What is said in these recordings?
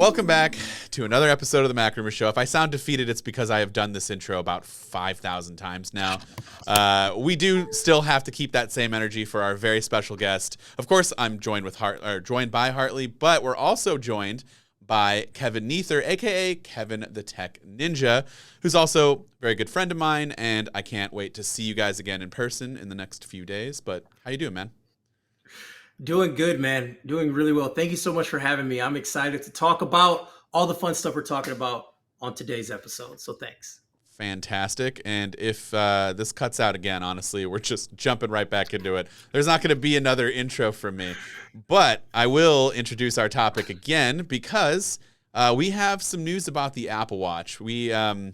Welcome back to another episode of the MacRumors Show. If I sound defeated, it's because I have done this intro about 5,000 times now. We do still have to keep that same energy for our very special guest. Of course, I'm joined by Hartley, but we're also joined by Kevin Neither, aka Kevin the Tech Ninja, who's also a very good friend of mine, and I can't wait to see you guys again in person in the next few days. But how you doing, man? Doing good, man. Doing really well. Thank you so much for having me. I'm excited to talk about all the fun stuff we're talking about on today's episode. So thanks. Fantastic. And if this cuts out again, honestly, we're just jumping right back into it. There's not going to be another intro from me, but I will introduce our topic again because we have some news about the Apple Watch. We are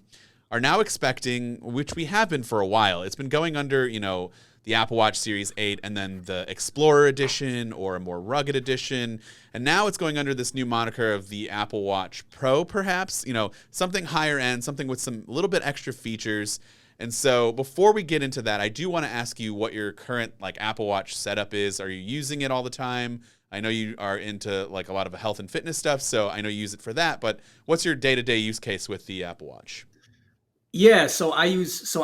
now expecting, which we have been for a while. It's been going under, the Apple Watch Series 8 and then the Explorer Edition or a more rugged edition. And now it's going under this new moniker of the Apple Watch Pro, perhaps, something higher end, something with some little bit extra features. And so before we get into that, I do want to ask you what your current Apple Watch setup is. Are you using it all the time? I know you are into a lot of health and fitness stuff, so I know you use it for that, but what's your day-to-day use case with the Apple Watch? Yeah, so I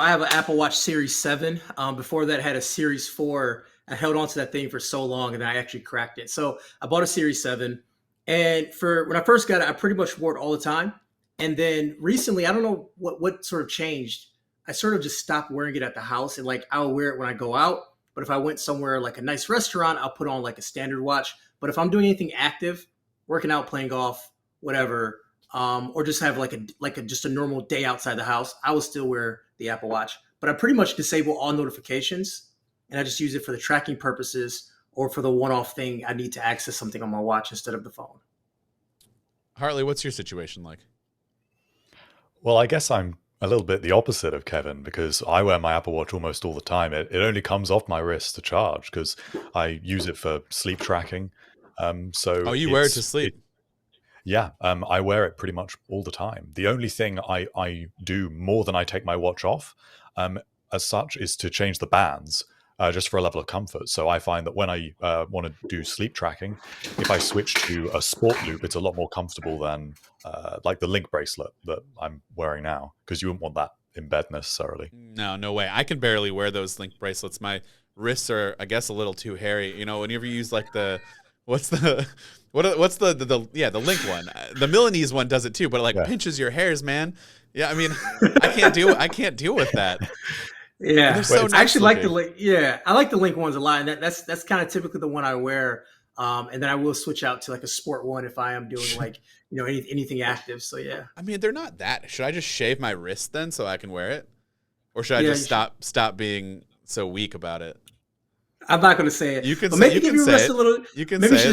have an Apple Watch Series 7. Before that, I had a Series 4. I held on to that thing for so long, and I actually cracked it. So I bought a Series 7, and for when I first got it, I pretty much wore it all the time. And then recently, I don't know what sort of changed. I sort of just stopped wearing it at the house, and I'll wear it when I go out. But if I went somewhere like a nice restaurant, I'll put on a standard watch. But if I'm doing anything active, working out, playing golf, whatever, or just have just a normal day outside the house, I will still wear the Apple Watch. But I pretty much disable all notifications, and I just use it for the tracking purposes or for the one-off thing I need to access something on my watch instead of the phone. Hartley, what's your situation like? Well, I guess I'm a little bit the opposite of Kevin because I wear my Apple Watch almost all the time. It only comes off my wrist to charge because I use it for sleep tracking. Oh, you wear it to sleep? Yeah, I wear it pretty much all the time. The only thing I do more than I take my watch off, as such, is to change the bands, just for a level of comfort. So I find that when I want to do sleep tracking, if I switch to a sport loop, it's a lot more comfortable than the Link bracelet that I'm wearing now, because you wouldn't want that in bed necessarily. No way. I can barely wear those Link bracelets. My wrists are, I guess, a little too hairy. Whenever you use what's the Link one. The Milanese one does it too, but pinches your hairs, man. Yeah, I mean, I can't deal with that. Yeah, they're so nice I actually looking. like the Link. Yeah, I like the Link ones a lot, and that's kind of typically the one I wear. And then I will switch out to a sport one if I am doing anything active. So yeah. I mean, they're not that. Should I just shave my wrist then so I can wear it, or should I just stop being so weak about it? I'm not going to say it. You can but say, maybe you give can your say wrist it. a little. You can maybe say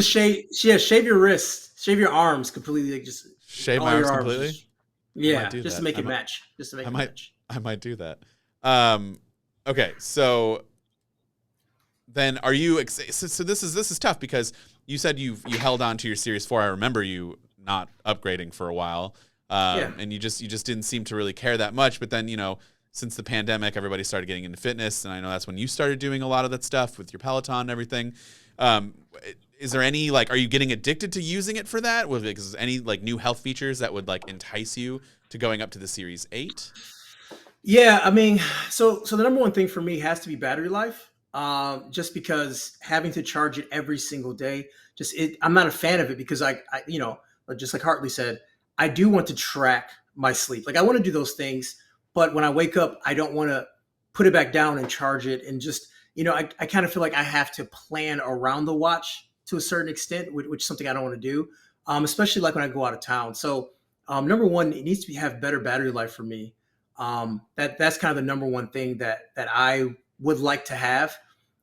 just shave your wrists, shave your arms completely. Just shave all my your arms completely. Yeah, just to make it match. I might do that. Okay, so then are you? So this is tough because you said you held on to your Series 4. I remember you not upgrading for a while, and you just didn't seem to really care that much. But then since the pandemic, everybody started getting into fitness, and I know that's when you started doing a lot of that stuff with your Peloton and everything. Is there any are you getting addicted to using it for that? Was there any new health features that would entice you to going up to the Series 8? Yeah, I mean, so the number one thing for me has to be battery life. Just because having to charge it every single day, I'm not a fan of it because I just like Hartley said, I do want to track my sleep. I want to do those things, but when I wake up, I don't want to put it back down and charge it. And just, I kind of feel like I have to plan around the watch to a certain extent, which is something I don't want to do, especially when I go out of town. So number one, it needs to have better battery life for me. That's kind of the number one thing that I would like to have.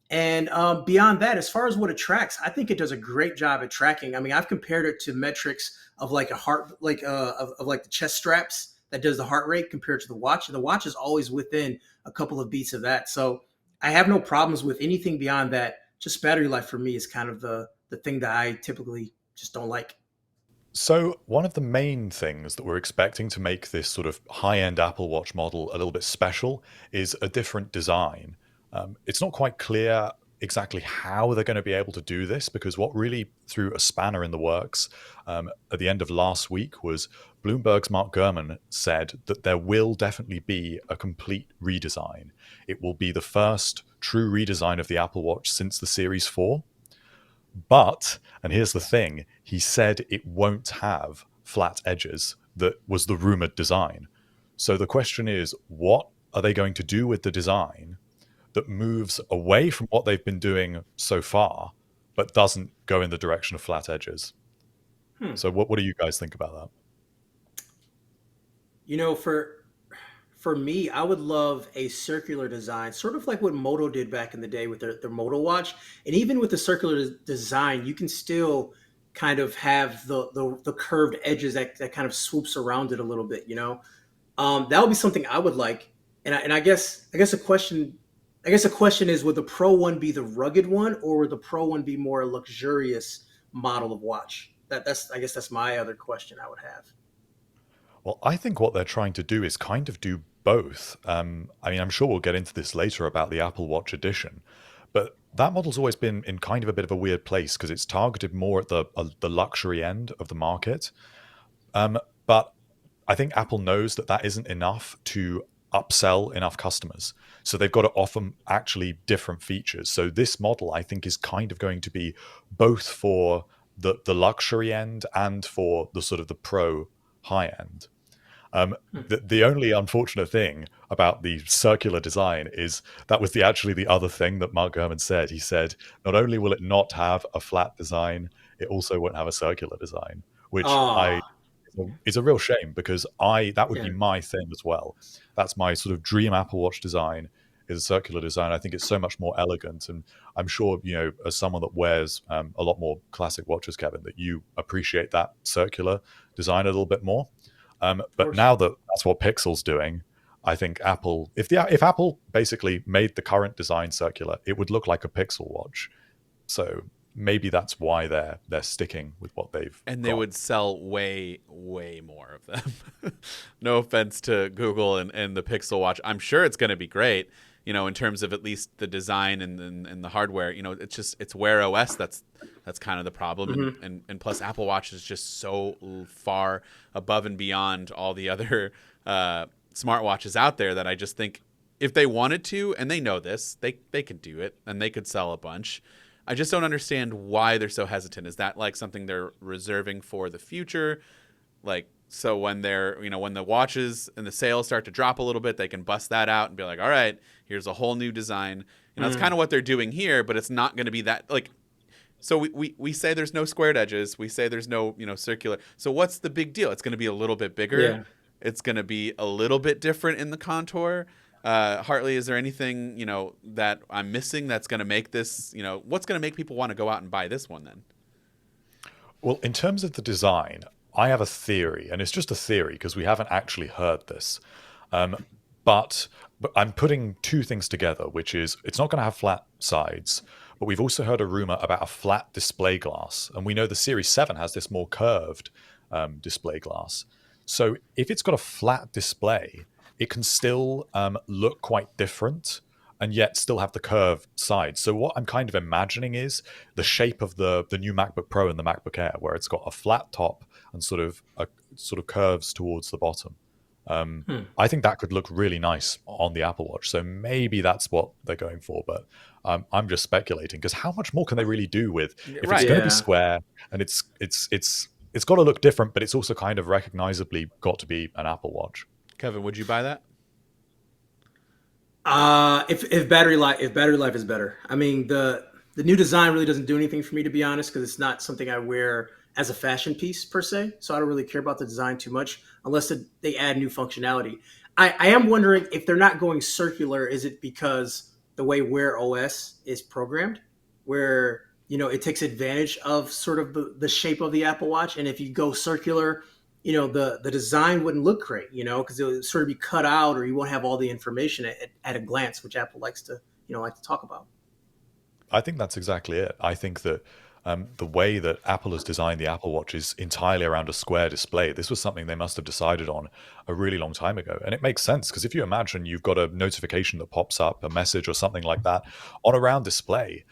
And beyond that, as far as what it tracks, I think it does a great job at tracking. I mean, I've compared it to metrics of a heart, of the chest straps that does the heart rate compared to the watch. And the watch is always within a couple of beats of that. So I have no problems with anything beyond that. Just battery life for me is kind of the thing that I typically just don't like. So one of the main things that we're expecting to make this sort of high-end Apple Watch model a little bit special is a different design. It's not quite clear exactly how they're going to be able to do this, because what really threw a spanner in the works at the end of last week was Bloomberg's Mark Gurman said that there will definitely be a complete redesign. It will be the first true redesign of the Apple Watch since the Series 4. But, and here's the thing, he said it won't have flat edges. That was the rumored design. So the question is, what are they going to do with the design that moves away from what they've been doing so far, but doesn't go in the direction of flat edges? So what do you guys think about that? You know, for me, I would love a circular design, sort of like what Moto did back in the day with their Moto watch. And even with the circular design, you can still kind of have the curved edges that kind of swoops around it a little bit. That would be something I would like. And I guess a question is, would the Pro one be the rugged one, or would the Pro one be more a luxurious model of watch? I guess that's my other question I would have. Well, I think what they're trying to do is kind of do both. I mean, I'm sure we'll get into this later about the Apple Watch Edition, but that model's always been in kind of a bit of a weird place because it's targeted more at the luxury end of the market. But I think Apple knows that that isn't enough to upsell enough customers. So they've got to offer actually different features. So this model, I think, is kind of going to be both for the luxury end and for the sort of the pro high end. The only unfortunate thing about the circular design is that was actually the other thing that Mark Gurman said. He said, not only will it not have a flat design, it also won't have a circular design, which I Ah, is a real shame because that would yeah, be my thing as well. That's my sort of dream Apple Watch design is a circular design. I think it's so much more elegant, and I'm sure as someone that wears a lot more classic watches, Kevin, that you appreciate that circular design a little bit more. of But course. now that that's what Pixel's doing, I think Apple, if Apple basically made the current design circular, it would look like a Pixel watch. So maybe that's why they're sticking with what they've And they got. would sell way, way more of them. No offense to Google and the Pixel Watch. I'm sure it's going to be great, in terms of at least the design and the hardware. It's Wear OS that's kind of the problem. And, Hmm. and, and plus, Apple Watch is just so far above and beyond all the other smartwatches out there that I just think if they wanted to, and they know this, they could do it and they could sell a bunch. I just don't understand why they're so hesitant. Is that like something they're reserving for the future? Like, so when when the watches and the sales start to drop a little bit, they can bust that out and be like, all right, here's a whole new design. That's kind of what they're doing here, but it's not going to be that like. So we say there's no squared edges. We say there's no, circular. So what's the big deal? It's going to be a little bit bigger. Yeah. It's going to be a little bit different in the contour. Hartley, is there anything, that I'm missing that's going to make this, what's going to make people want to go out and buy this one then? Well, in terms of the design, I have a theory, and it's just a theory because we haven't actually heard this. Um, but I'm putting two things together, which is it's not going to have flat sides, but we've also heard a rumor about a flat display glass, and we know the Series 7 has this more curved display glass. So if it's got a flat display, it can still look quite different and yet still have the curved sides. So what I'm kind of imagining is the shape of the new MacBook Pro and the MacBook Air, where it's got a flat top and sort of curves towards the bottom. Hmm. I think that could look really nice on the Apple Watch. So maybe that's what they're going for. But I'm just speculating because how much more can they really do with if it's Right. going to be Yeah. square and it's got to look different, but it's also kind of recognizably got to be an Apple Watch. Kevin, would you buy that? If battery life is better. I mean, the new design really doesn't do anything for me, to be honest, because it's not something I wear as a fashion piece per se. So I don't really care about the design too much unless they add new functionality. I am wondering if they're not going circular. Is it because the way Wear OS is programmed, where it takes advantage of sort of the shape of the Apple Watch, and if you go circular, the design wouldn't look great, because it would sort of be cut out, or you won't have all the information at a glance, which Apple likes to talk about. I think that's exactly it. I think that The way that Apple has designed the Apple Watch is entirely around a square display. This was something they must have decided on a really long time ago. And it makes sense because if you imagine you've got a notification that pops up, a message or something like that on a round display,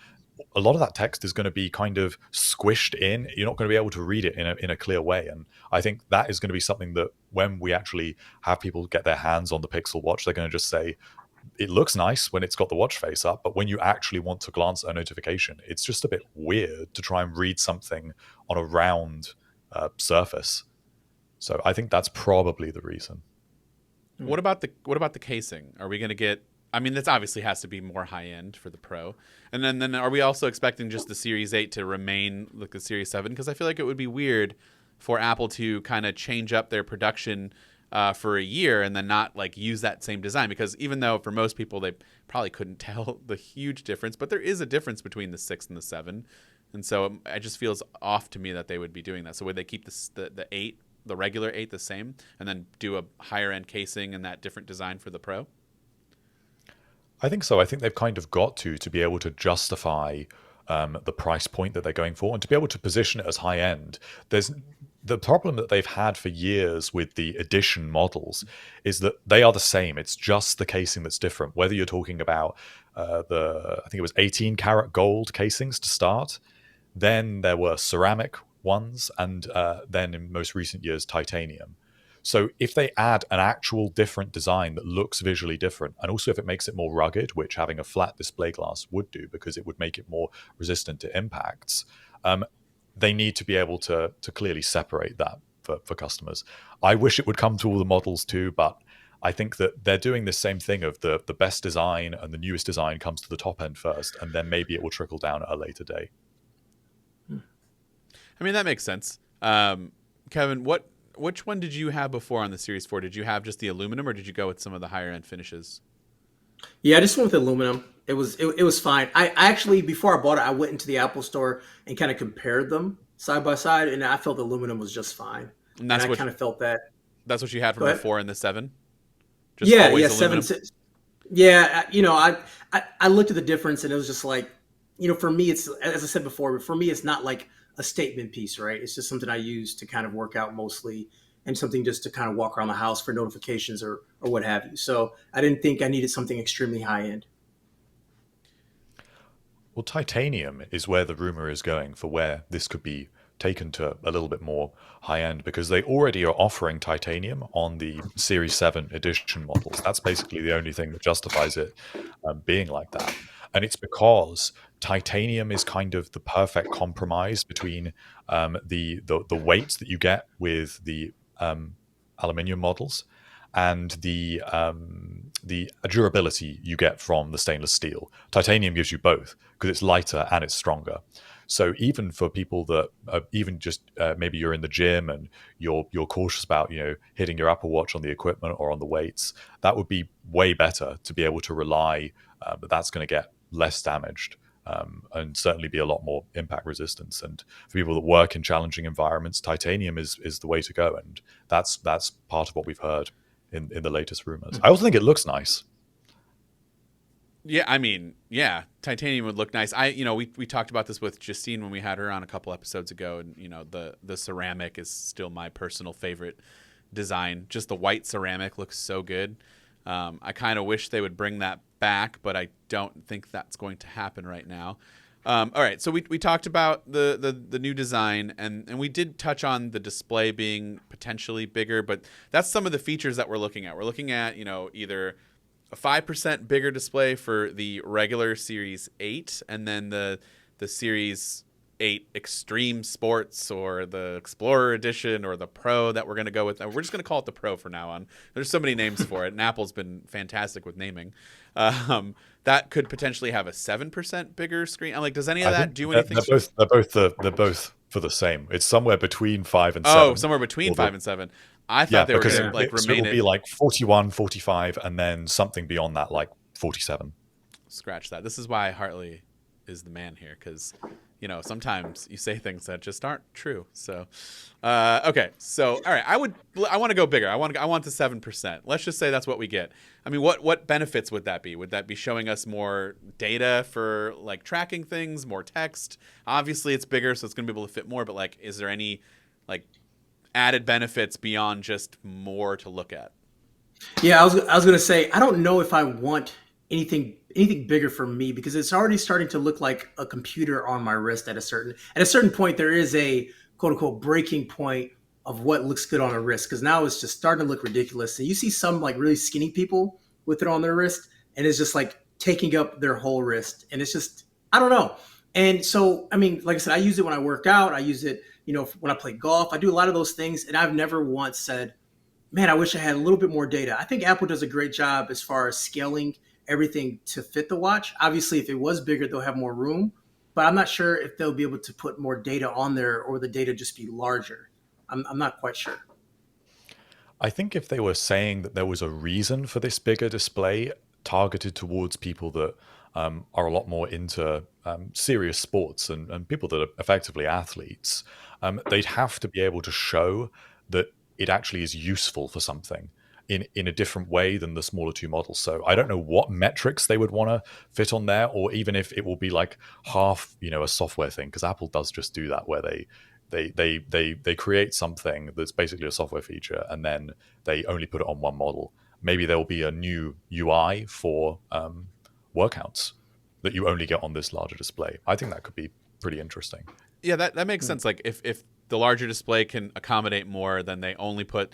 a lot of that text is going to be kind of squished in. You're not going to be able to read it in a clear way. And I think that is going to be something that when we actually have people get their hands on the Pixel Watch, they're going to just say, it looks nice when it's got the watch face up, but when you actually want to glance at a notification, it's just a bit weird to try and read something on a round surface. So I think that's probably the reason. What about the casing? Are we going to get? I mean, this obviously has to be more high end for the Pro, and then are we also expecting just the Series 8 to remain like the Series 7? Because I feel like it would be weird for Apple to kind of change up their production for a year and then not like use that same design, because even though for most people they probably couldn't tell the huge difference, but there is a difference between the 6 and the 7, and so it just feels off to me that they would be doing that. So would they keep the 8, the regular 8, the same, and then do a higher end casing and that different design for the Pro? I think so. I think they've kind of got to be able to justify the price point that they're going for and to be able to position it as high end. There's the problem that they've had for years with the edition models is that they are the same. It's just the casing that's different. Whether you're talking about I think it was 18 karat gold casings to start, then there were ceramic ones, and then in most recent years, titanium. So if they add an actual different design that looks visually different, and also if it makes it more rugged, which having a flat display glass would do because it would make it more resistant to impacts, they need to be able to clearly separate that for customers. I wish it would come to all the models too, but I think that they're doing the same thing of the best design and the newest design comes to the top end first, and then maybe it will trickle down at a later date. I mean, that makes sense. Kevin, which one did you have before on the Series 4? Did you have just the aluminum, or did you go with some of the higher end finishes? Yeah, I just went with aluminum. It was fine. I actually, before I bought it, I went into the Apple store and kind of compared them side by side, and I felt the aluminum was just fine. And And I kind of felt that. that's what you had from Go the ahead. 4 and the 7? Just Yeah, always yeah, aluminum? 7. Yeah, I looked at the difference and it was just like, for me, it's, as I said before, but for me, it's not like a statement piece, right? It's just something I use to kind of work out mostly, and something just to kind of walk around the house for notifications or what have you. So I didn't think I needed something extremely high end. Well, titanium is where the rumor is going for where this could be taken to a little bit more high end, because they already are offering titanium on the Series 7 edition models. That's basically the only thing that justifies it being like that. And it's because titanium is kind of the perfect compromise between the weight that you get with the aluminium models and the durability you get from the stainless steel. Titanium gives you both because it's lighter and it's stronger. So even for people that even just maybe you're in the gym and you're cautious about hitting your Apple Watch on the equipment or on the weights, that would be way better to be able to rely that that's going to get less damaged. And certainly be a lot more impact resistance. And for people that work in challenging environments, titanium is the way to go. And that's part of what we've heard in the latest rumors. I also think it looks nice. Yeah, I mean, yeah, titanium would look nice. We talked about this with Justine when we had her on a couple episodes ago, and the ceramic is still my personal favorite design. Just the white ceramic looks so good. I kind of wish they would bring that back, but I don't think that's going to happen right now. All right, so we talked about the new design, and we did touch on the display being potentially bigger, but that's some of the features that we're looking at. We're looking at either a 5% bigger display for the regular Series 8, and then the Series 8 Extreme Sports, or the Explorer Edition, or the Pro that we're going to go with. We're just going to call it the Pro for now on. There's so many names for it, and Apple's been fantastic with naming. That could potentially have a 7% bigger screen. I'm like, does any of that do anything? They're both for the same. It's somewhere between 5 and 7. Oh, somewhere between 5 and 7. I thought they were going to so remain it'll be like 41, 45, and then something beyond that, like 47. Scratch that. This is why Hartley is the man here, because sometimes you say things that just aren't true. So, okay. So, all right, I want to go bigger. I want the 7%. Let's just say that's what we get. I mean, what benefits would that be? Would that be showing us more data for like tracking things, more text? Obviously, it's bigger, so it's going to be able to fit more. But like, is there any like added benefits beyond just more to look at? Yeah, I was gonna say I don't know if I want anything bigger for me because it's already starting to look like a computer on my wrist at a certain point there is a quote unquote breaking point of what looks good on a wrist because now it's just starting to look ridiculous. And you see some like really skinny people with it on their wrist and it's just like taking up their whole wrist and it's just I don't know. And so I mean, like I said, I use it when I work out. I use it, when I play golf. I do a lot of those things, and I've never once said, man, I wish I had a little bit more data. I think Apple does a great job as far as scaling everything to fit the watch. Obviously, if it was bigger, they'll have more room, but I'm not sure if they'll be able to put more data on there or the data just be larger. I'm not quite sure. I think if they were saying that there was a reason for this bigger display targeted towards people that are a lot more into serious sports and people that are effectively athletes, they'd have to be able to show that it actually is useful for something in a different way than the smaller two models. So I don't know what metrics they would want to fit on there, or even if it will be like half, a software thing, because Apple does just do that where they create something that's basically a software feature and then they only put it on one model. Maybe there will be a new UI for workouts that you only get on this larger display. I think that could be pretty interesting. Yeah, that makes sense. Like if the larger display can accommodate more, then they only put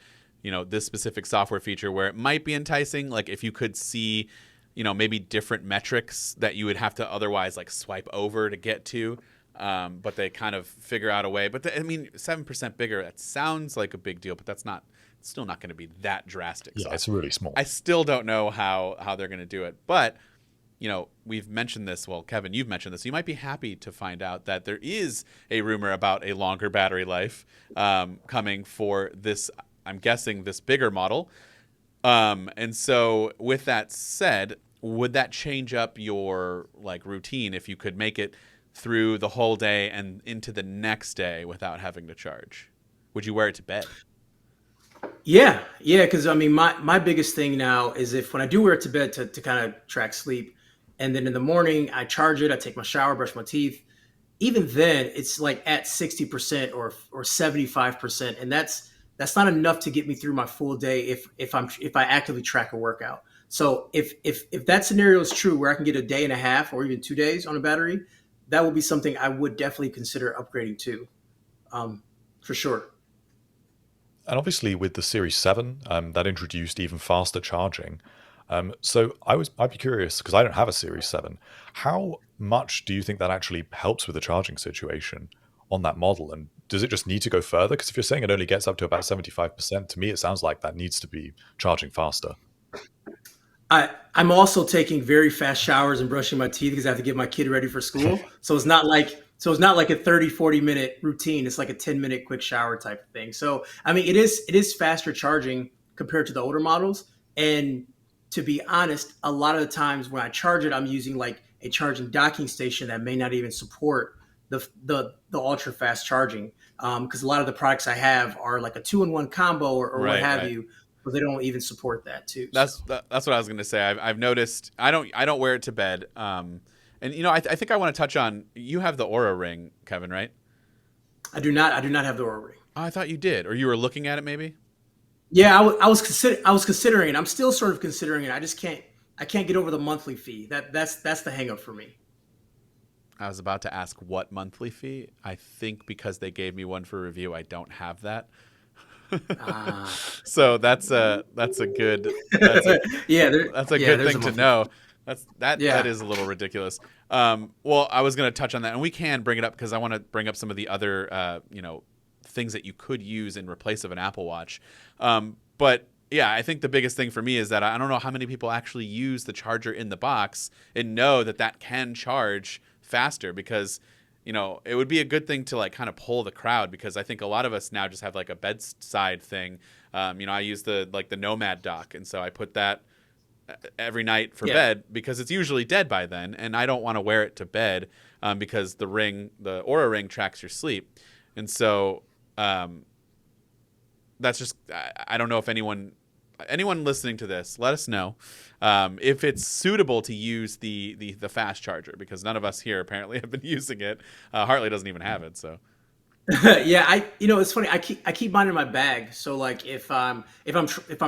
this specific software feature where it might be enticing. Like if you could see maybe different metrics that you would have to otherwise like swipe over to get to. But they kind of figure out a way. But 7% bigger, that sounds like a big deal, but it's still not going to be that drastic. Yeah, so it's really small. I still don't know how they're going to do it. But, we've mentioned this. Well, Kevin, you've mentioned this. You might be happy to find out that there is a rumor about a longer battery life coming for this, I'm guessing, this bigger model. And so with that said, would that change up your like routine if you could make it through the whole day and into the next day without having to charge? Would you wear it to bed? Yeah, because I mean, my biggest thing now is if when I do wear it to bed to kind of track sleep, and then in the morning I charge it, I take my shower, brush my teeth. Even then, it's like at 60% or 75%, and that's not enough to get me through my full day if I actively track a workout. So if that scenario is true, where I can get a day and a half or even 2 days on a battery, that would be something I would definitely consider upgrading to, for sure. And obviously, with the Series 7, that introduced even faster charging. So I'd be curious, because I don't have a Series 7, how much do you think that actually helps with the charging situation on that model? And does it just need to go further? Because if you're saying it only gets up to about 75%, to me, it sounds like that needs to be charging faster. I'm also taking very fast showers and brushing my teeth because I have to get my kid ready for school. So it's not like a 30-40 minute routine. It's like a 10-minute quick shower type of thing. So I mean it is faster charging compared to the older models. And to be honest, a lot of the times when I charge it, I'm using like a charging docking station that may not even support the ultra fast charging. Because a lot of the products I have are like a 2-in-1 combo or what Right, have right. you. But they don't even support that too. That's So that's what I was going to say. I've noticed I don't wear it to bed. And I think I want to touch on, you have the Aura ring, Kevin, right? I do not have the Aura Ring. Oh, I thought you did, or you were looking at it maybe. Yeah, I was considering it. I'm still sort of considering it. I can't get over the monthly fee. That's the hang up for me. I was about to ask what monthly fee. I think because they gave me one for review, I don't have that. Ah, So that's a good that's a yeah, that's a yeah. good There's a thing to monthly know. fee. That Yeah. is a little ridiculous. Well, I was going to touch on that, and we can bring it up because I want to bring up some of the other things that you could use in replace of an Apple Watch. But yeah, I think the biggest thing for me is that I don't know how many people actually use the charger in the box and know that can charge faster, because it would be a good thing to like kind of pull the crowd, because I think a lot of us now just have like a bedside thing. I use the Nomad dock, and so I put that every night for Yeah. bed because it's usually dead by then, and I don't want to wear it to bed. because the Aura Ring tracks your sleep, and so that's just I don't know if anyone listening to this, let us know if it's suitable to use the fast charger, because none of us here apparently have been using it. Hartley doesn't even have it, so. Yeah, it's funny. I keep mine in my bag. So like if I'm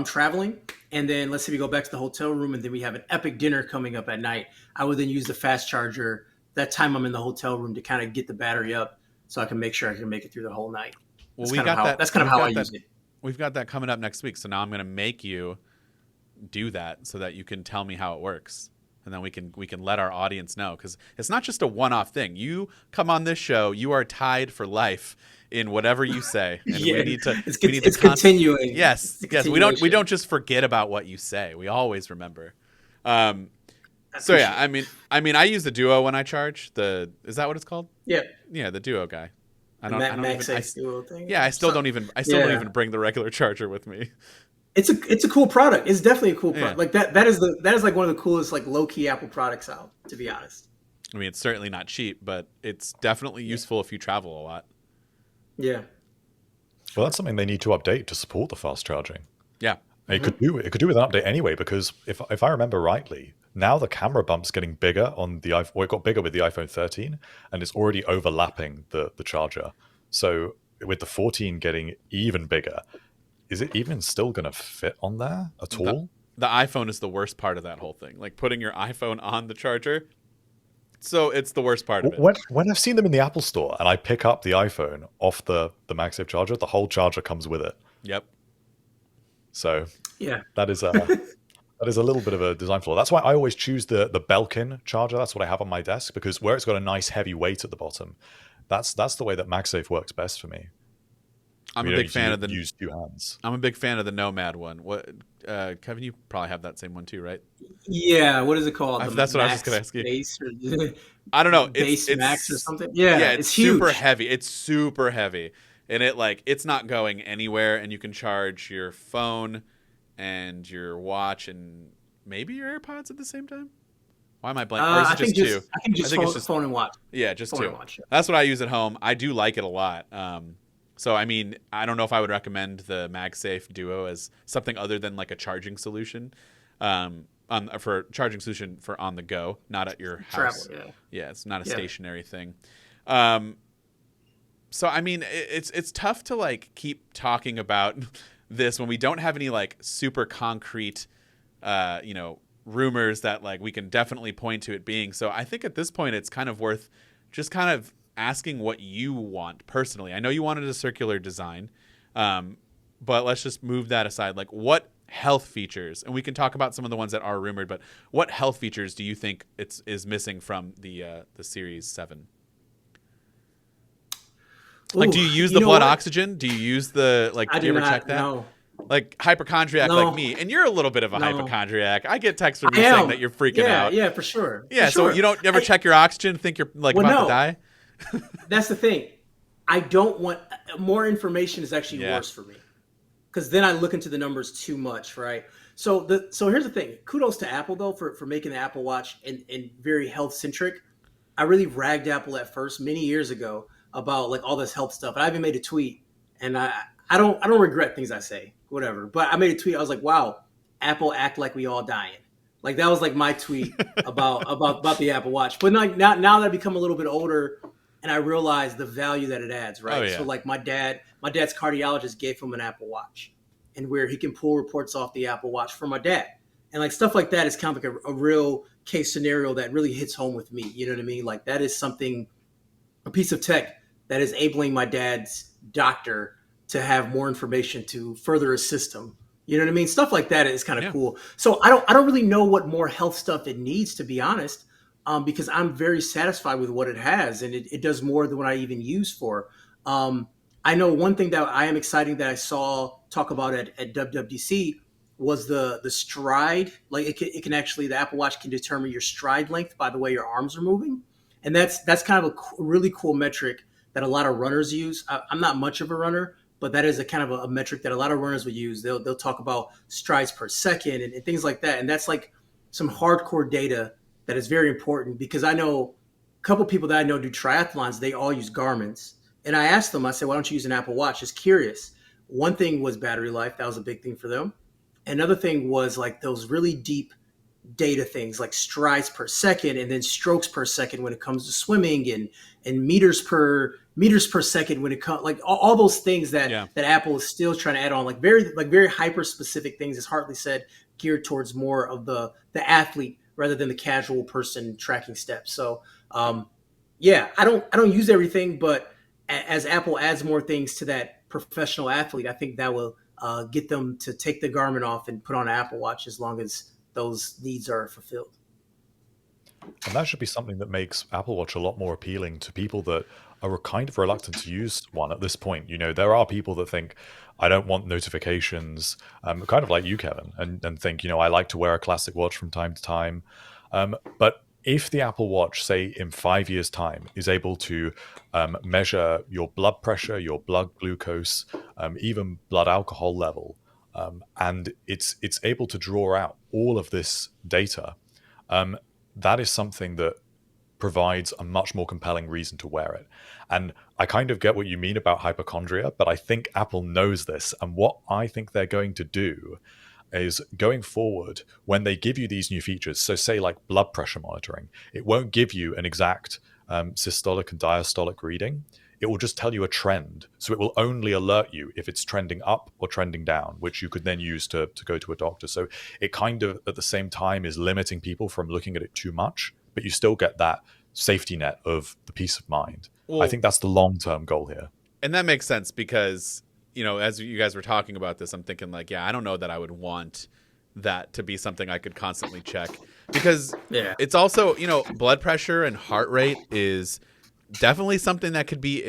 traveling, and then let's say we go back to the hotel room, and then we have an epic dinner coming up at night, I would then use the fast charger that time I'm in the hotel room to kind of get the battery up, so I can make sure I can make it through the whole night. Well, That's kind of how I use it. We've got that coming up next week, so now I'm going to make you do that so that you can tell me how it works, and then we can let our audience know, because it's not just a one-off thing. You come on this show, you are tied for life in whatever you say, and Yeah, we need to it's continuing. Yes, It's yes. We don't just forget about what you say. We always remember. So yeah, I mean, I use the Duo when I charge. Is that what it's called? Yeah. Yeah, the Duo guy. I don't MagSafe Duo thing. Yeah, I still don't even bring the regular charger with me. It's a cool product. It's definitely a cool product. Yeah. Like that is like one of the coolest like low key Apple products out, to be honest. I mean, it's certainly not cheap, but it's definitely useful if you travel a lot. Yeah. Well, that's something they need to update to support the fast charging. Yeah. It could do with an update anyway, because if I remember rightly, now the camera bump's getting bigger on the iPhone. Well, it got bigger with the iPhone 13, and it's already overlapping the charger. So with the 14 getting even bigger, is it even still going to fit on there at all? The iPhone is the worst part of that whole thing. Like putting your iPhone on the charger. So it's the worst part of it. When I've seen them in the Apple Store and I pick up the iPhone off the MagSafe charger, the whole charger comes with it. Yep. So yeah, that is a little bit of a design flaw. That's why I always choose the Belkin charger. That's what I have on my desk, because where it's got a nice heavy weight at the bottom, that's the way that MagSafe works best for me. I'm a big fan of the use two hands. I'm a big fan of the Nomad one. What, Kevin? You probably have that same one too, right? Yeah. What is it called? That's what I was just gonna ask you. Base I don't know. Base Max or something. Yeah, it's huge. super heavy. It's super heavy, and it's not going anywhere. And you can charge your phone and your watch and maybe your AirPods at the same time. Why am I blank? Or is it just two? I think just phone and watch. Yeah, just phone two. And watch, yeah. That's what I use at home. I do like it a lot. So I mean, I don't know if I would recommend the MagSafe Duo as something other than like a charging solution, for charging solution for on the go, not at your house. Travel, yeah, it's not a stationary thing. So I mean, it's tough to like keep talking about this when we don't have any like super concrete, rumors that like we can definitely point to it being. So I think at this point it's kind of worth just kind of asking what you want personally. I know you wanted a circular design, but let's just move that aside. Like, what health features, and we can talk about some of the ones that are rumored, but what health features do you think is missing from the Series 7? Like, do you use the blood oxygen? Do you use the, like, do you ever check that? No. Like hypochondriac like me, and you're a little bit of a hypochondriac. I get texts from you saying that you're freaking out. Yeah, for sure. Yeah, so you don't ever check your oxygen, think you're like about to die? That's the thing. I don't want more information is actually worse for me, because then I look into the numbers too much, right? So here's the thing. Kudos to Apple though for making the Apple Watch and very health centric. I really ragged Apple at first many years ago about like all this health stuff, and I even made a tweet, and I don't regret things I say, whatever. But I made a tweet. I was like, wow, Apple act like we all dying. Like that was like my tweet about the Apple Watch. But now that I've become a little bit older, and I realize the value that it adds, right? Oh, yeah. So like my dad's cardiologist gave him an Apple Watch, and where he can pull reports off the Apple Watch for my dad. And like stuff like that is kind of like a real case scenario that really hits home with me. You know what I mean? Like that is something, a piece of tech that is enabling my dad's doctor to have more information to further assist him. You know what I mean? Stuff like that is kind of cool. So I don't really know what more health stuff it needs, to be honest. Because I'm very satisfied with what it has, and it does more than what I even use for. I know one thing that I am exciting that I saw talk about at WWDC was the stride. Like it can actually, the Apple Watch can determine your stride length by the way your arms are moving, and that's kind of a really cool metric that a lot of runners use. I'm not much of a runner, but that is a kind of a metric that a lot of runners would use. They'll talk about strides per second and things like that, and that's like some hardcore data that is very important, because I know couple people that I know do triathlons. They all use Garmin's, and I asked them. I said, "Why don't you use an Apple Watch?" Just curious. One thing was battery life. That was a big thing for them. Another thing was like those really deep data things like strides per second and then strokes per second when it comes to swimming, and meters per second when it comes, like all those things that Yeah. that Apple is still trying to add on, like very hyper specific things, as Hartley said, geared towards more of the athlete rather than the casual person tracking steps. So yeah, I don't use everything, but as Apple adds more things to that professional athlete, I think that will get them to take the Garmin off and put on an Apple Watch as long as those needs are fulfilled. And that should be something that makes Apple Watch a lot more appealing to people that are kind of reluctant to use one at this point. There are people that think, I don't want notifications, kind of like you, Kevin, and think, I like to wear a classic watch from time to time. But if the Apple Watch, say in 5 years' time, is able to measure your blood pressure, your blood glucose, even blood alcohol level, and it's able to draw out all of this data, that is something that provides a much more compelling reason to wear it. And I kind of get what you mean about hypochondria, but I think Apple knows this. And what I think they're going to do is, going forward, when they give you these new features, so say like blood pressure monitoring, it won't give you an exact systolic and diastolic reading. It will just tell you a trend. So it will only alert you if it's trending up or trending down, which you could then use to go to a doctor. So it kind of, at the same time, is limiting people from looking at it too much, but you still get that safety net of the peace of mind. Well, I think that's the long-term goal here. and that makes sense because, as you guys were talking about this, I'm thinking like, yeah, I don't know that I would want that to be something I could constantly check, because Yeah. it's also, blood pressure and heart rate is definitely something that could be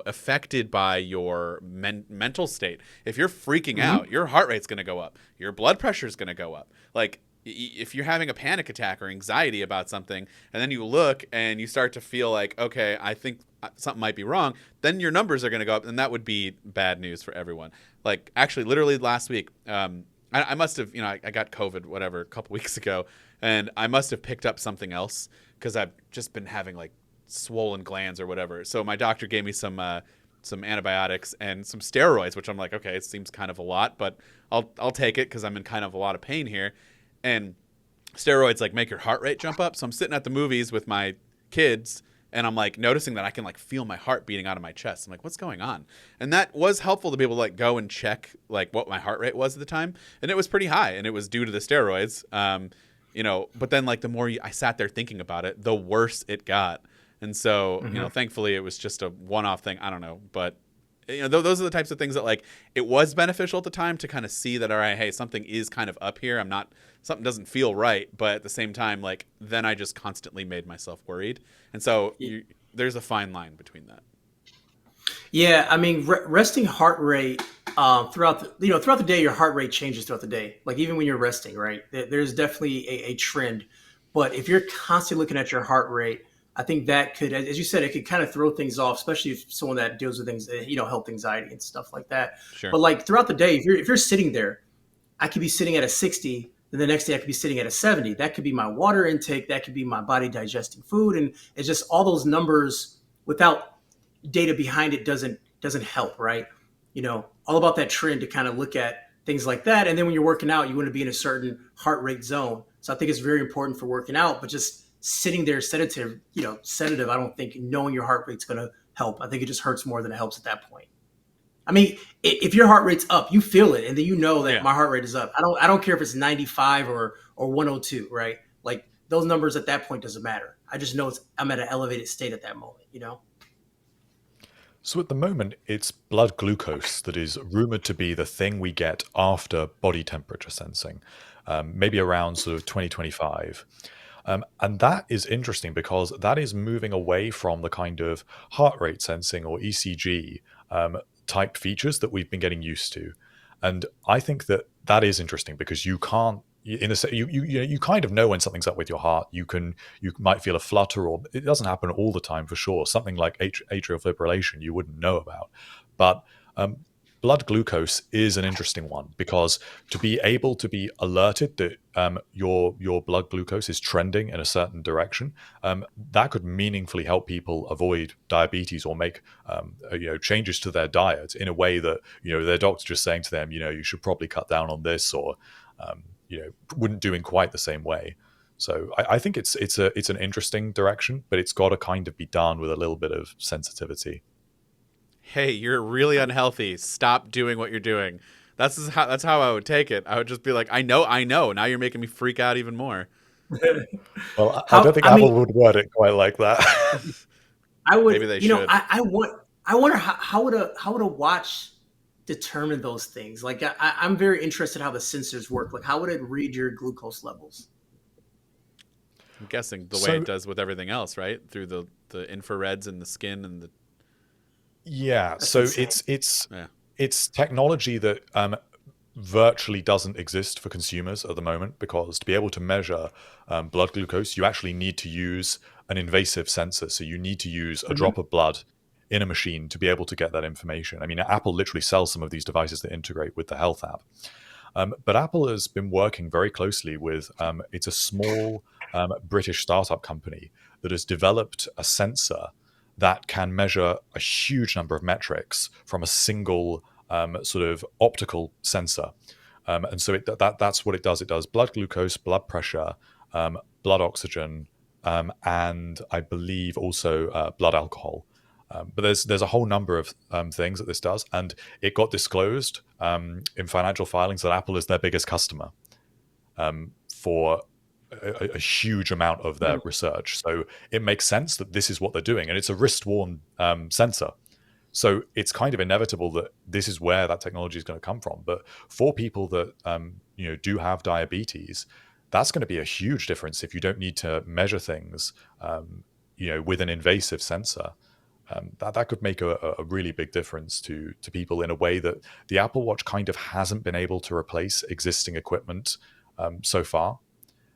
affected by your mental state. If you're freaking out, your heart rate's going to go up, your blood pressure is going to go up. Like, if you're having a panic attack or anxiety about something, and then you look and you start to feel like, okay, I think something might be wrong, then your numbers are going to go up, and that would be bad news for everyone. Like, actually, literally last week, I must have, I got COVID, whatever, a couple weeks ago, and I must have picked up something else because I've just been having like swollen glands or whatever. So my doctor gave me some antibiotics and some steroids, which I'm like, okay, it seems kind of a lot, but I'll take it because I'm in kind of a lot of pain here. And steroids like make your heart rate jump up. So I'm sitting at the movies with my kids, and I'm like noticing that I can like feel my heart beating out of my chest. I'm like, what's going on? And that was helpful to be able to like go and check like what my heart rate was at the time, and it was pretty high, and it was due to the steroids. But then like the more I sat there thinking about it, the worse it got. And so, thankfully it was just a one-off thing. I don't know, but those are the types of things that like it was beneficial at the time to kind of see that, all right, hey, something is kind of up here. Something doesn't feel right, but at the same time, like then I just constantly made myself worried. And so there's a fine line between that. Yeah, I mean, resting heart rate throughout the day, your heart rate changes throughout the day. Like even when you're resting, right? There's definitely a trend. But if you're constantly looking at your heart rate, I think that could, as you said, it could kind of throw things off, especially if someone that deals with things, health anxiety and stuff like that. Sure. But like throughout the day, if you're sitting there, I could be sitting at a 60, then the next day I could be sitting at a 70. That could be my water intake. That could be my body digesting food, and it's just all those numbers without data behind it doesn't help, right? All about that trend to kind of look at things like that. And then when you're working out, you want to be in a certain heart rate zone. So I think it's very important for working out, but just sitting there sedative, I don't think knowing your heart rate's going to help. I think it just hurts more than it helps at that point. I mean, if your heart rate's up, you feel it, and then that my heart rate is up. I don't care if it's 95 or 102, right? Like those numbers at that point doesn't matter. I just know I'm at an elevated state at that moment. So at the moment, it's blood glucose that is rumored to be the thing we get after body temperature sensing, maybe around sort of 2025. And that is interesting because that is moving away from the kind of heart rate sensing or ECG type features that we've been getting used to. And I think that is interesting because you can't, you kind of know when something's up with your heart. You might feel a flutter, or it doesn't happen all the time for sure. Something like atrial fibrillation you wouldn't know about, but blood glucose is an interesting one, because to be able to be alerted that your blood glucose is trending in a certain direction, that could meaningfully help people avoid diabetes or make changes to their diet in a way that their doctor just saying to them, you should probably cut down on this, or wouldn't do in quite the same way. So I think it's an interesting direction, but it's got to kind of be done with a little bit of sensitivity. Hey, you're really unhealthy. Stop doing what you're doing. That's how I would take it. I would just be like, I know. Now you're making me freak out even more. Well, I don't How think I Apple mean, would word it quite like that. I Maybe would, they should. I wonder how would a watch determine those things? Like I'm very interested how the sensors work. Like how would it read your glucose levels? I'm guessing the way it So does with everything else, right? Through the infrareds and the skin and the yeah, That's so insane. yeah. it's technology that virtually doesn't exist for consumers at the moment, because to be able to measure blood glucose, you actually need to use an invasive sensor. So you need to use a Hmm. drop of blood in a machine to be able to get that information. I mean, Apple literally sells some of these devices that integrate with the Health app. But Apple has been working very closely with, it's a small British startup company that has developed a sensor that can measure a huge number of metrics from a single sort of optical sensor. And so that's what it does. It does blood glucose, blood pressure, blood oxygen, and I believe also blood alcohol. But there's a whole number of things that this does, and it got disclosed in financial filings that Apple is their biggest customer for a huge amount of their research. So it makes sense that this is what they're doing, and it's a wrist-worn sensor. So it's kind of inevitable that this is where that technology is going to come from. But for people that do have diabetes, that's going to be a huge difference if you don't need to measure things, with an invasive sensor. That could make a really big difference to people in a way that the Apple Watch kind of hasn't been able to replace existing equipment so far.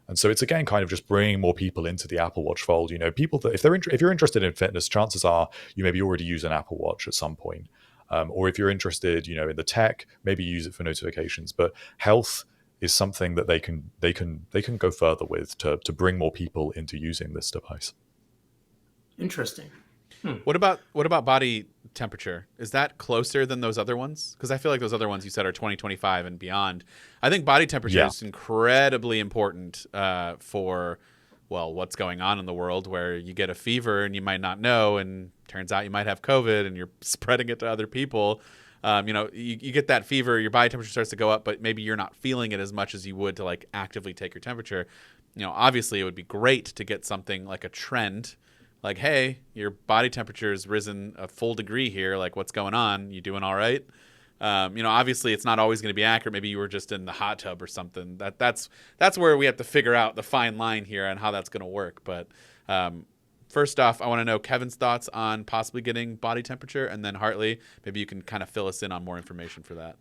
And so it's again kind of just bringing more people into the Apple Watch fold. People that if you're interested in fitness, chances are you maybe already use an Apple Watch at some point. Or if you're interested, in the tech, maybe use it for notifications. But health is something that they can go further with to bring more people into using this device. Interesting. Hmm. What about body temperature? Is that closer than those other ones? Because I feel like those other ones you said are 2025 and beyond. I think body temperature Yeah. is incredibly important for, well, what's going on in the world, where you get a fever and you might not know, and turns out you might have COVID and you're spreading it to other people. You get that fever, your body temperature starts to go up, but maybe you're not feeling it as much as you would to like actively take your temperature. Obviously it would be great to get something like a trend, like, hey, your body temperature has risen a full degree here. Like, what's going on? You doing all right? Obviously it's not always going to be accurate. Maybe you were just in the hot tub or something. That's where we have to figure out the fine line here and how that's going to work. But first off, I want to know Kevin's thoughts on possibly getting body temperature, and then Hartley, maybe you can kind of fill us in on more information for that.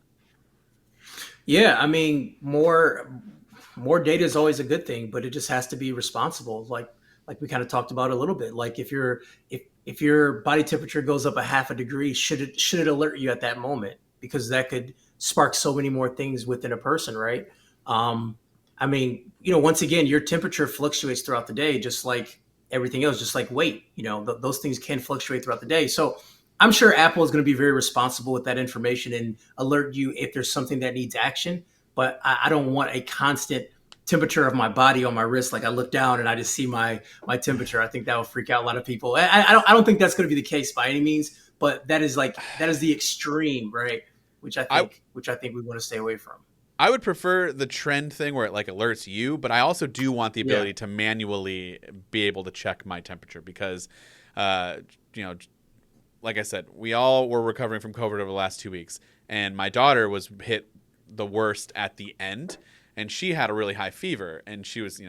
Yeah, I mean, more data is always a good thing, but it just has to be responsible. Like we kind of talked about a little bit. Like if your body temperature goes up a half a degree, should it alert you at that moment? Because that could spark so many more things within a person, right? I mean, once again, your temperature fluctuates throughout the day, just like everything else, just like weight. Those things can fluctuate throughout the day. So I'm sure Apple is going to be very responsible with that information and alert you if there's something that needs action. But I don't want a constant temperature of my body on my wrist. Like I look down and I just see my temperature. I think that will freak out a lot of people. I don't think that's going to be the case by any means. But that is the extreme, right? Which I I think we want to stay away from. I would prefer the trend thing where it like alerts you, but I also do want the Yeah. ability to manually be able to check my temperature because, uh, you know, like I said, we all were recovering from COVID over the last 2 weeks, and my daughter was hit the worst at the end, and she had a really high fever, and she was,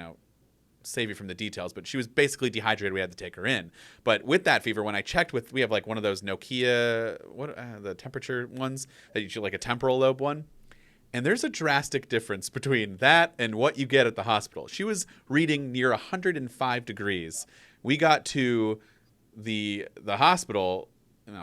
save you from the details, but she was basically dehydrated. We had to take her in. But with that fever, when I checked we have like one of those Nokia, the temperature ones that you should like a temporal lobe one. And there's a drastic difference between that and what you get at the hospital. She was reading near 105 degrees. We got to the hospital,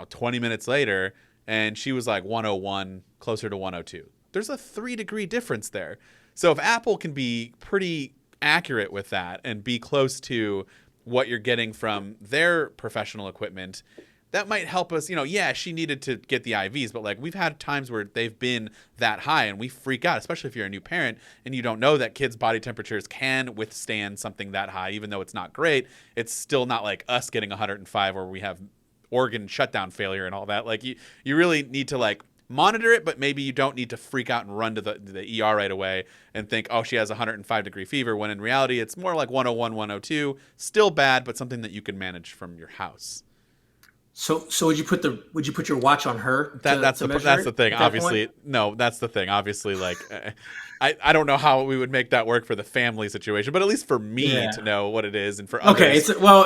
20 minutes later, and she was like 101, closer to 102. There's a 3-degree difference there. So if Apple can be pretty accurate with that and be close to what you're getting from their professional equipment, that might help us. Yeah, she needed to get the IVs, but like we've had times where they've been that high and we freak out, especially if you're a new parent and you don't know that kids' body temperatures can withstand something that high. Even though it's not great, it's still not like us getting 105 where we have organ shutdown failure and all that. Like you really need to like monitor it, but maybe you don't need to freak out and run to the ER right away and think, oh, she has 105-degree fever, when in reality it's more like 101, 102. Still bad, but something that you can manage from your house. So would you put your watch on her? That's the thing. Obviously, no, that's the thing. Obviously, like I don't know how we would make that work for the family situation, but at least for me to know what it is and for others. Okay,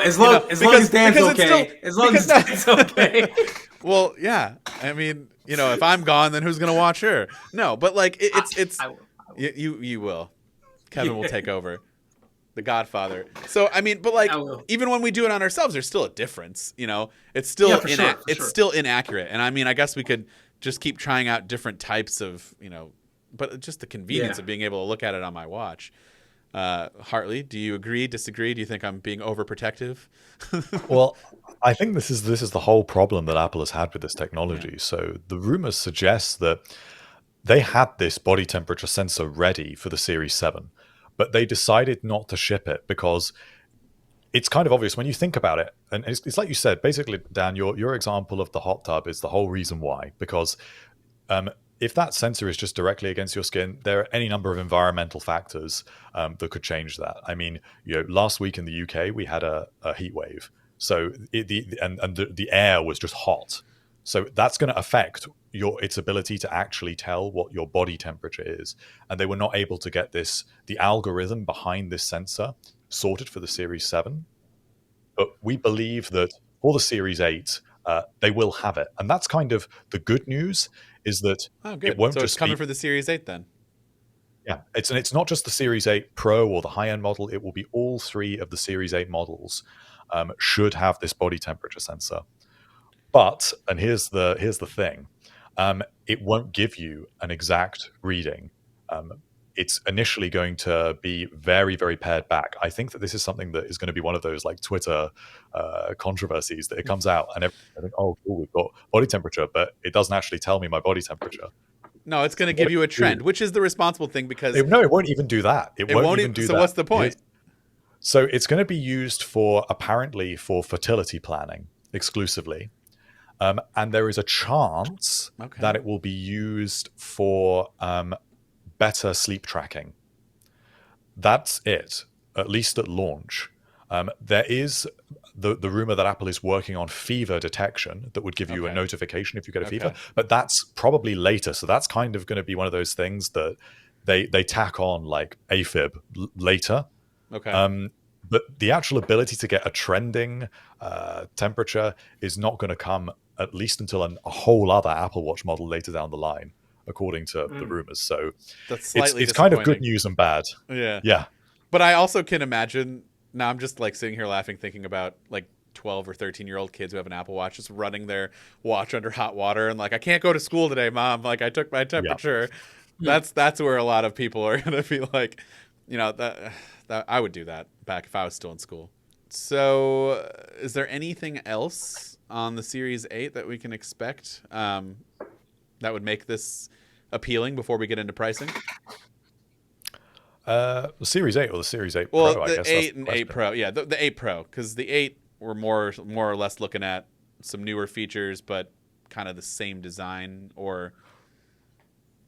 as long as Dan's okay, as long as Dan's okay. Well, yeah. I mean, if I'm gone, then who's gonna watch her? No, but like it's I will. You will. Kevin will take over. The Godfather. So I mean, but like even when we do it on ourselves, there's still a difference. It's still still inaccurate. And I mean, I guess we could just keep trying out different types of but just the convenience of being able to look at it on my watch. Hartley, do you agree? Disagree? Do you think I'm being overprotective? Well, I think this is the whole problem that Apple has had with this technology. Yeah. So the rumors suggest that they had this body temperature sensor ready for the Series 7. But they decided not to ship it because it's kind of obvious when you think about it. And it's like you said, basically, Dan, your example of the hot tub is the whole reason why. Because if that sensor is just directly against your skin, there are any number of environmental factors that could change that. I mean, last week in the UK, we had a heat wave. So the air was just hot. So that's going to affect its ability to actually tell what your body temperature is. And they were not able to get the algorithm behind this sensor sorted for the Series 7. But we believe that for the Series 8, they will have it. And that's kind of the good news, is that it won't it's coming for the Series 8 then. Yeah, it's not just the Series 8 Pro or the high-end model. It will be all 3 of the Series 8 models should have this body temperature sensor. But, and here's the thing, it won't give you an exact reading. It's initially going to be very, very pared back. I think that this is something that is going to be one of those like Twitter controversies that it comes out and everyone think, oh, cool, we've got body temperature, but it doesn't actually tell me my body temperature. No, it's going to give you a trend, which is the responsible thing because... No, it won't even do that. It won't even do that. So what's the point? So it's going to be used apparently for fertility planning exclusively. And there is a chance that it will be used for better sleep tracking. That's it, at least at launch. There is the rumor that Apple is working on fever detection that would give you a notification if you get a fever, but that's probably later. So that's kind of going to be one of those things that they tack on like AFib later. Okay. But the actual ability to get a trending temperature is not going to come at least until a whole other Apple Watch model later down the line, according to the rumors. So that's it's kind of good news and bad. Yeah. But I also can imagine, now I'm just like sitting here laughing, thinking about like 12 or 13-year-old kids who have an Apple Watch just running their watch under hot water and like, I can't go to school today, Mom. Like I took my temperature. Yeah. That's where a lot of people are going to be like, that I would do that back if I was still in school. So is there anything else on the Series 8 that we can expect that would make this appealing before we get into pricing? The Series 8 or the Series 8 Pro? Well, the 8 and 8 Pro. Yeah, the 8 Pro. Because the 8, we're more or less looking at some newer features, but kind of the same design or...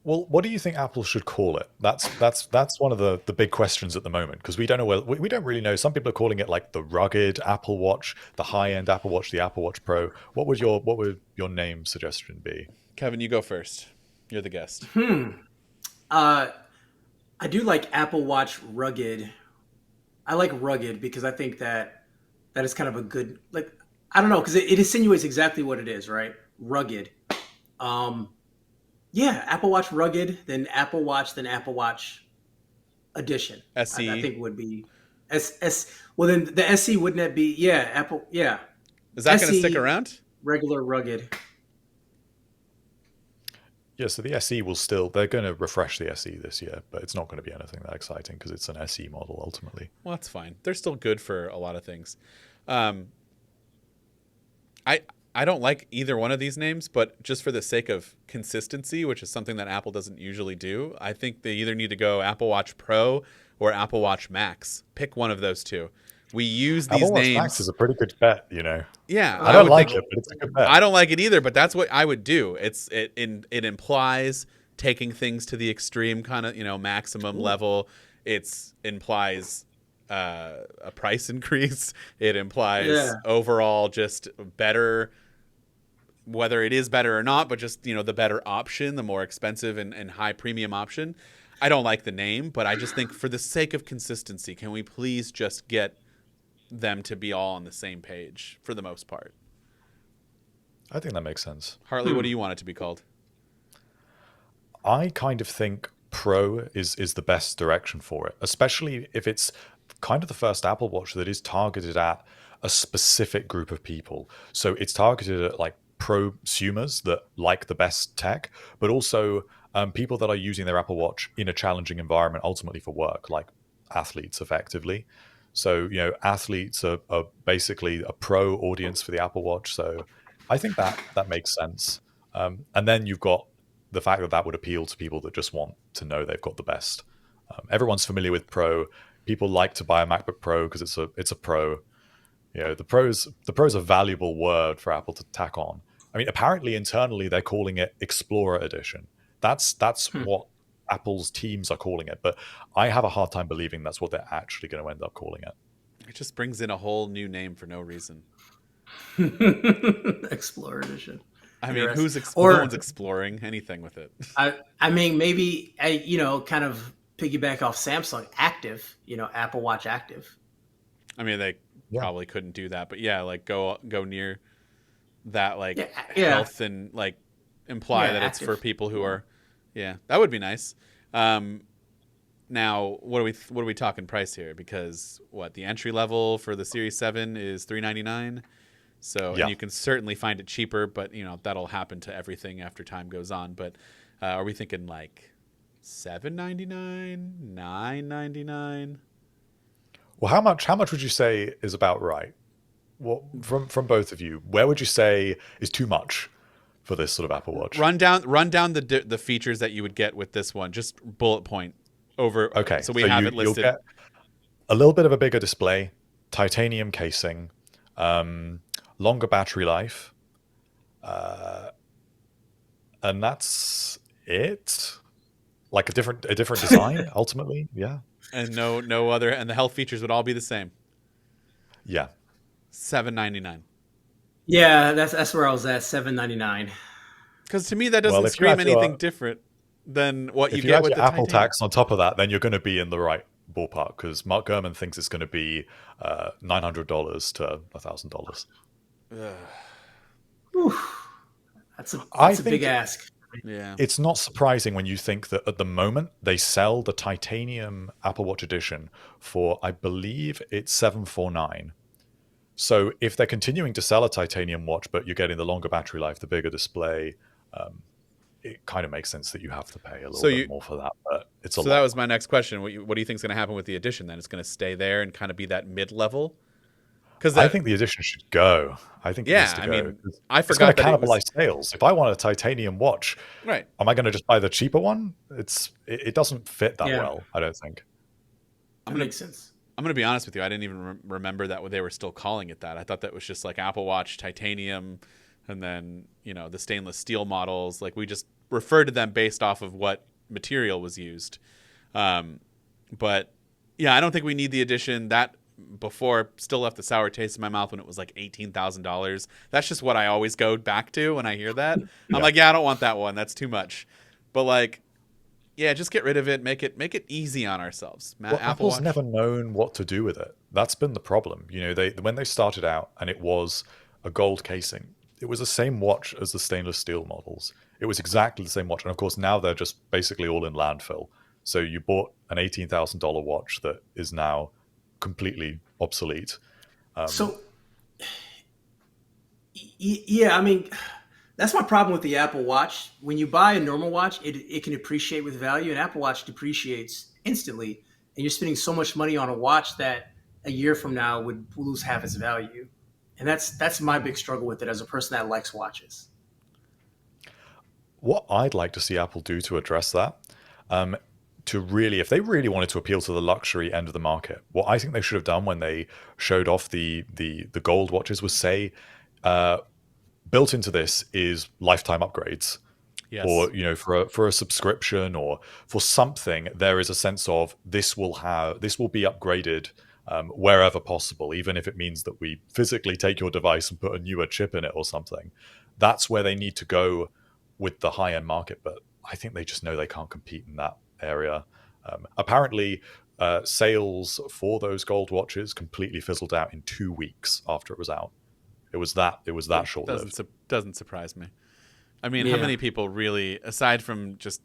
Well, what do you think Apple should call it? That's one of the big questions at the moment, because we don't know we don't really know. Some people are calling it like the rugged Apple Watch, the high-end Apple Watch, the Apple Watch Pro. What would your name suggestion be? Kevin, you go first. You're the guest. I do like Apple Watch Rugged. I like rugged because I think that is kind of a good, like, I don't know, because it insinuates exactly what it is, right? Rugged. Yeah, Apple Watch Rugged, then Apple Watch Edition. SE. I think would be well, then the SE, wouldn't that be Apple? Yeah. Is that going to stick around? Regular Rugged. Yeah, so the SE will still, they're going to refresh the SE this year, but it's not going to be anything that exciting because it's an SE model ultimately. Well, that's fine. They're still good for a lot of things. Um, I I don't like either one of these names, but just for the sake of consistency, which is something that Apple doesn't usually do, I think they either need to go Apple Watch Pro or Apple Watch Max. Pick one of those two. We use these Apple Watch Max names. is a pretty good bet, you know. Yeah, I I don't would like think it, but it's a good bet. I don't like it either, but that's what I would do. It implies taking things to the extreme, kind of maximum level. It implies a price increase. It implies Yeah. overall just better, whether it is better or not, but just the better option, the more expensive and high premium option. I don't like the name, but I just think for the sake of consistency, can we please just get them to be all on the same page for the most part? I think that makes sense. Hartley, what do you want it to be called? I kind of think Pro is the best direction for it, especially if it's kind of the first Apple Watch that is targeted at a specific group of people. So it's targeted at like prosumers that like the best tech, but also people that are using their Apple Watch in a challenging environment, ultimately for work, like athletes, effectively. So athletes are basically a pro audience for the Apple Watch. So I think that makes sense. And then you've got the fact that would appeal to people that just want to know they've got the best. Everyone's familiar with Pro. People like to buy a MacBook Pro because it's a Pro. The pro's a valuable word for Apple to tack on. I mean, apparently internally they're calling it Explorer Edition. That's Hmm. what Apple's teams are calling it, but I have a hard time believing that's what they're actually going to end up calling it. It just brings in a whole new name for no reason. Explorer Edition. I mean, Interesting. no one's Or exploring anything with it. I mean, maybe kind of piggyback off Samsung Active. Apple Watch Active. I mean, they Yeah. probably couldn't do that, but yeah, like go near that, like Yeah. Yeah. health, and like imply Yeah. that it's for Active. people who Yeah. are, yeah, that would be nice. Um, Now, what are we talking price here? Because the entry level for the Series 7 is $399. So, and Yeah. you can certainly find it cheaper, but that'll happen to everything after time goes on. But are we thinking like $799, $999? Well, how much would you say is about right? Well, from both of you, where would you say is too much for this sort of Apple Watch? Run down the features that you would get with this one. Just bullet point over, Okay, so we so have it you'll listed. get a little bit of a bigger display, titanium casing, longer battery life, uh, and that's it. Like a different design, ultimately. Yeah, And no other, and the health features would all be the same. yeah. $799. Yeah. That's where I was at. $799. Because to me, that Well, doesn't if you scream add anything your different than what you if you get add with your the Apple titanium. tax on top of that, then you're going to be in the right ballpark because Mark Gurman thinks it's going to be $900 to $1,000. Ugh. Whew. That's a I that's a big think ask. Yeah. it's not surprising when you think that at the moment they sell the titanium Apple Watch Edition for, I believe it's 749. So if they're continuing to sell a titanium watch, but you're getting the longer battery life, the bigger display, um, it kind of makes sense that you have to pay a So little bit more for that. But it's a so that lot. was my next question. What do you think is going to happen with the edition? Then it's going to stay there and kind of be that mid level. Because I think the edition should go. I think it needs yeah, to I go. mean, I It's going forgot to that it was cannibalize sales. If I want a titanium watch, right. am I going to just buy the cheaper one? It doesn't fit that Yeah. well, I don't think. I'm That gonna makes sense. I'm gonna be honest with you. I didn't even remember that they were still calling it that. I thought that was just like Apple Watch titanium, and then the stainless steel models. Like we just referred to them based off of what material was used. Um, but yeah, I don't think we need the edition. That before still left a sour taste in my mouth when it was like $18,000. That's just what I always go back to when I hear that. I'm Yeah. like, yeah, I don't want that one. That's too much. But like, yeah, just get rid of it. Make it easy on ourselves. Well, Apple Apple's Watch. never known what to do with it. That's been the problem. They when they started out and it was a gold casing, it was the same watch as the stainless steel models. It was exactly the same watch, and of course now they're just basically all in landfill. So you bought an $18,000 watch that is now completely obsolete. Um, So yeah, I mean, That's my problem with the Apple Watch. When you buy a normal watch, it can appreciate with value, and Apple Watch depreciates instantly. And you're spending so much money on a watch that a year from now would lose half its value. And that's my big struggle with it as a person that likes watches. What I'd like to see Apple do to address that, um, to really, if they really wanted to appeal to the luxury end of the market, what I think they should have done when they showed off the gold watches was say, uh, built into this is lifetime upgrades, Yes. or for a subscription or for something. There is a sense of this will be upgraded wherever possible, even if it means that we physically take your device and put a newer chip in it or something. That's where they need to go with the high end market, but I think they just know they can't compete in that area. Apparently, sales for those gold watches completely fizzled out in 2 weeks after it was out. It was that That short doesn't lived. doesn't surprise me. I mean, how Yeah. many people really, aside from just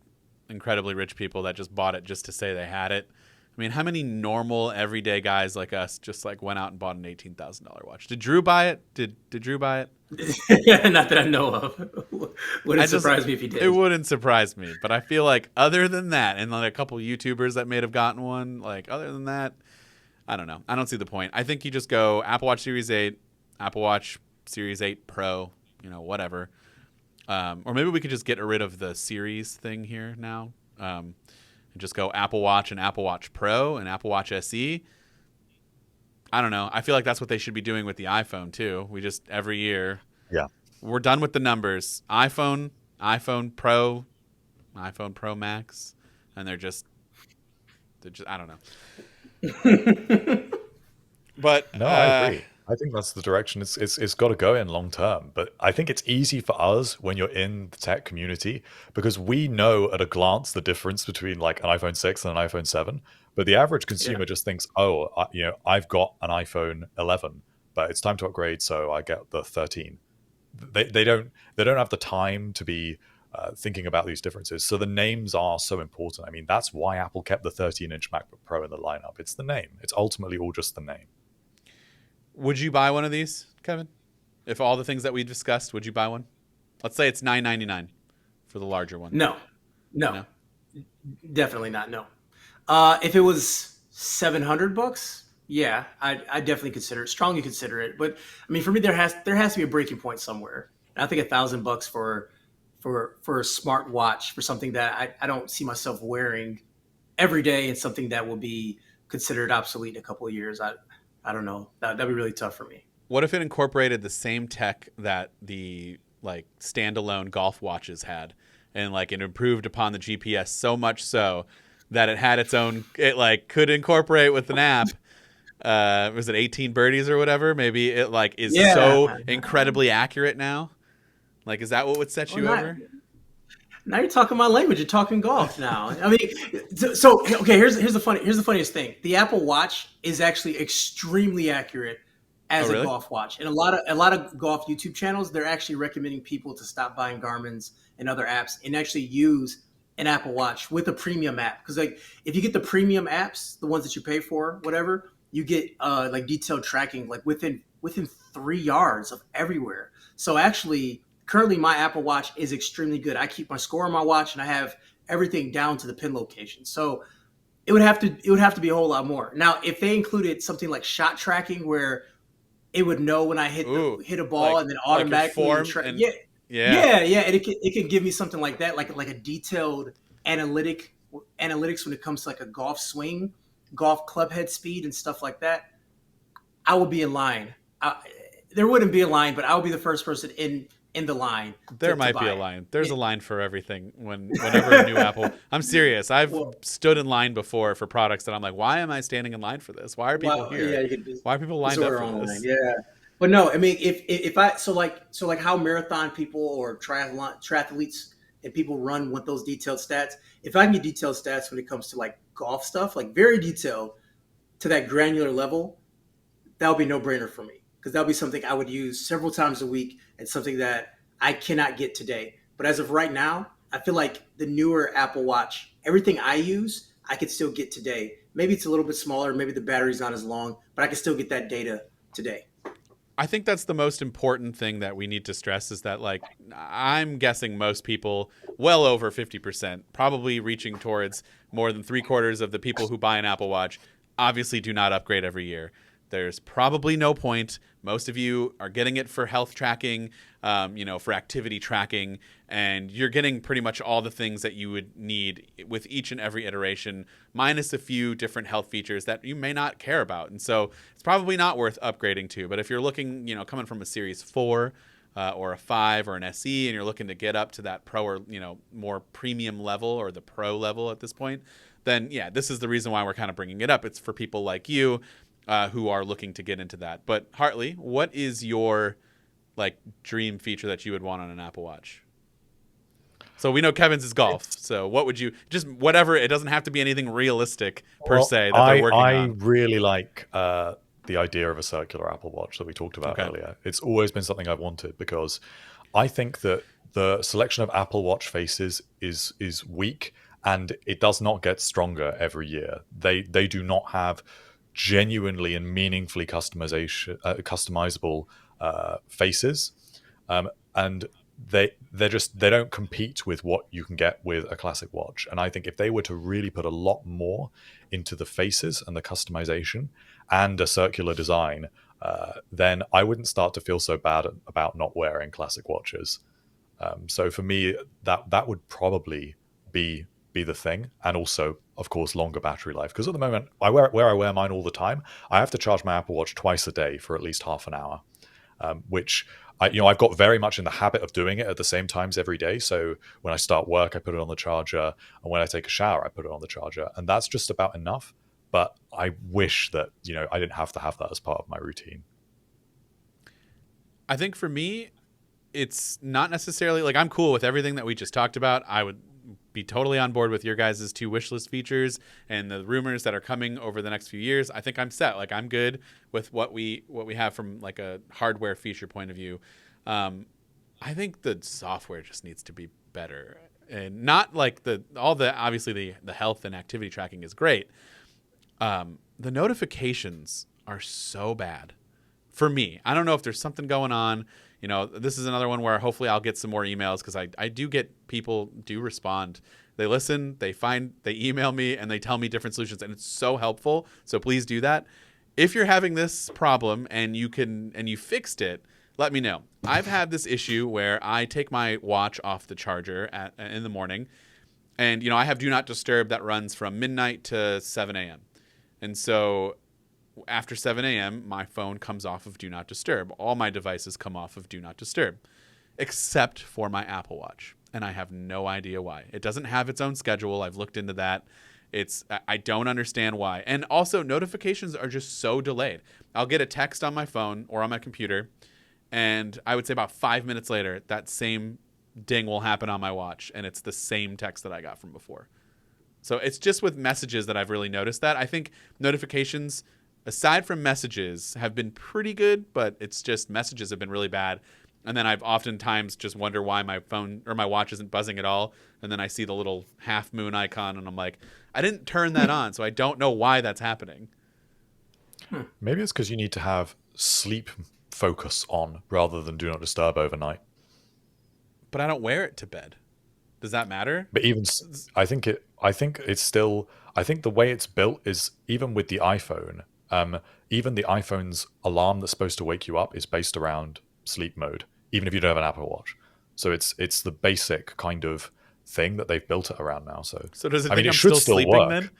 incredibly rich people that just bought it just to say they had it? I mean, how many normal everyday guys like us just like went out and bought an $18,000 watch? Did Drew buy it? Did Drew buy it? Not that I know of. I Wouldn't just surprise me if he it did. wouldn't surprise me, but I feel like other than that, and like a couple YouTubers that may have gotten one, like other than that, I don't know. I don't see the point. I think you just go Apple Watch Series 8, Apple Watch Series 8 Pro, whatever. Or maybe we could just get rid of the series thing here now, and just go Apple Watch and Apple Watch Pro and Apple Watch SE. I don't know. I feel like that's what they should be doing with the iPhone too. We just every year Yeah. we're done with the numbers. iPhone, iPhone Pro, iPhone Pro Max, and they're just I don't know. But No, I agree. I think that's the direction it's got to go in long term. But I think it's easy for us when you're in the tech community because we know at a glance the difference between like an iPhone 6 and an iPhone 7. But the average Yeah. consumer just thinks, oh, I've got an iPhone 11, but it's time to upgrade, so I get the 13. They don't have the time to be thinking about these differences. So the names are so important. I mean, that's why Apple kept the 13-inch MacBook Pro in the lineup. It's the name. It's ultimately all just the name. would you buy one of these, Kevin? If all the things that we discussed, would you buy one? Let's say it's $9.99 for the larger one. No, no, No. definitely not. No. If it was $700, yeah, I definitely consider it. Strongly consider it. But I mean, for me, there has to be a breaking point somewhere. And I think $1,000 for a smart watch for something that I don't see myself wearing every day and something that will be considered obsolete in a couple of years. I don't know. That'd be really tough for me. What if it incorporated the same tech that the like standalone golf watches had, and like it improved upon the GPS so much so that it had its own, it like could incorporate with an app. Was it 18 birdies or whatever? Maybe it like is Yeah. so incredibly accurate now. Like, is that what would set Well, you not over? now you're talking my language. You're talking golf now. I mean, so okay. Here's the funniest thing. The Apple Watch is actually extremely accurate Oh, as a really? golf watch, and a lot of golf YouTube channels they're actually recommending people to stop buying Garmin's and other apps and actually use an Apple Watch with a premium app. Because like if you get the premium apps, the ones that you pay for, whatever, you get like detailed tracking like within 3 yards of everywhere. So actually currently my Apple Watch is extremely good. I keep my score on my watch and I have everything down to the pin location. So it would have to be a whole lot more. Now, if they included something like shot tracking where it would know when I Ooh, hit a ball like and then your automatically form and yeah, yeah. yeah, and it can give me something like that, like a detailed analytics when it comes to like a golf swing, golf club head speed and stuff like that. I would be in line. There wouldn't be a line, but I would be the first person in the line There to might be buy a it. line. There's Yeah. a line for everything whenever a new Apple. I'm serious. I've Well, stood in line before for products that I'm like, why am I standing in line for this? Why are people well, yeah, here? you could Why are people just lined up order for online. this? Yeah, but no, I mean, if I so like how marathon people or triathletes and people run with those detailed stats. If I can get detailed stats when it comes to like golf stuff, like very detailed to that granular level, that would be no brainer for me because that would be something I would use several times a week and something that I cannot get today. But as of right now, I feel like the newer Apple Watch, everything I use, I could still get today. Maybe it's a little bit smaller, maybe the battery's not as long, but I can still get that data today. I think that's the most important thing that we need to stress is that, like, I'm guessing most people, well over 50%, probably reaching towards more than three quarters of the people who buy an Apple Watch, obviously do not upgrade every year. There's probably no point. Most of you are getting it for health tracking, for activity tracking, and you're getting pretty much all the things that you would need with each and every iteration, minus a few different health features that you may not care about. And so it's probably not worth upgrading to. But if you're looking, coming from a Series 4 or a 5 or an SE, and you're looking to get up to that Pro or, more premium level or the Pro level at this point, then yeah, this is the reason why we're kind of bringing it up. It's for people like you who are looking to get into that. But Hartley, what is your like dream feature that you would want on an Apple Watch? So we know Kevin's is golf. So what would you just whatever? It doesn't have to be anything realistic per se that they're working I on. really like the idea of a circular Apple Watch that we talked about earlier. It's always been something I've wanted because I think that the selection of Apple Watch faces is weak and it does not get stronger every year. They do not have genuinely and meaningfully customizable faces, and they don't compete with what you can get with a classic watch. And I think if they were to really put a lot more into the faces and the customization and a circular design, then I wouldn't start to feel so bad about not wearing classic watches. So for me, that would probably be the thing. And also, of course, longer battery life, because at the moment I wear mine all the time, I have to charge my Apple Watch twice a day for at least half an hour, which I've got very much in the habit of doing it at the same times every day. So when I start work, I put it on the charger, and when I take a shower, I put it on the charger, and that's just about enough. But I wish that I didn't have to have that as part of my routine. I think for me, it's not necessarily like I'm cool with everything that we just talked about. I would be totally on board with your guys' two wish list features and the rumors that are coming over the next few years. I think I'm set. Like I'm good with what we have from like a hardware feature point of view. I think the software just needs to be better, and not like obviously the health and activity tracking is great. The notifications are so bad for me. I don't know if there's something going on. This is another one where hopefully I'll get some more emails because I do get people do respond. They listen, they email me, and they tell me different solutions, and it's so helpful. So please do that. If you're having this problem and you fixed it, let me know. I've had this issue where I take my watch off the charger in the morning, and I have Do Not Disturb that runs from midnight to 7 a.m. And so after 7 a.m., my phone comes off of Do Not Disturb. All my devices come off of Do Not Disturb, except for my Apple Watch. And I have no idea why. It doesn't have its own schedule. I've looked into that. I don't understand why. And also, notifications are just so delayed. I'll get a text on my phone or on my computer, and I would say about 5 minutes later, that same ding will happen on my watch, and it's the same text that I got from before. So it's just with messages that I've really noticed that. I think notifications, aside from messages, have been pretty good, but it's just messages have been really bad. And then I've oftentimes just wonder why my phone or my watch isn't buzzing at all. And then I see the little half moon icon, and I'm like, I didn't turn that on, so I don't know why that's happening. Maybe it's because you need to have sleep focus on rather than Do Not Disturb overnight. But I don't wear it to bed. Does that matter? But I think it's still. I think the way it's built is even with the iPhone. Even the iPhone's alarm that's supposed to wake you up is based around sleep mode, even if you don't have an Apple Watch. So it's the basic kind of thing that they've built it around now. So does it I think mean, I'm it should still sleeping work. then?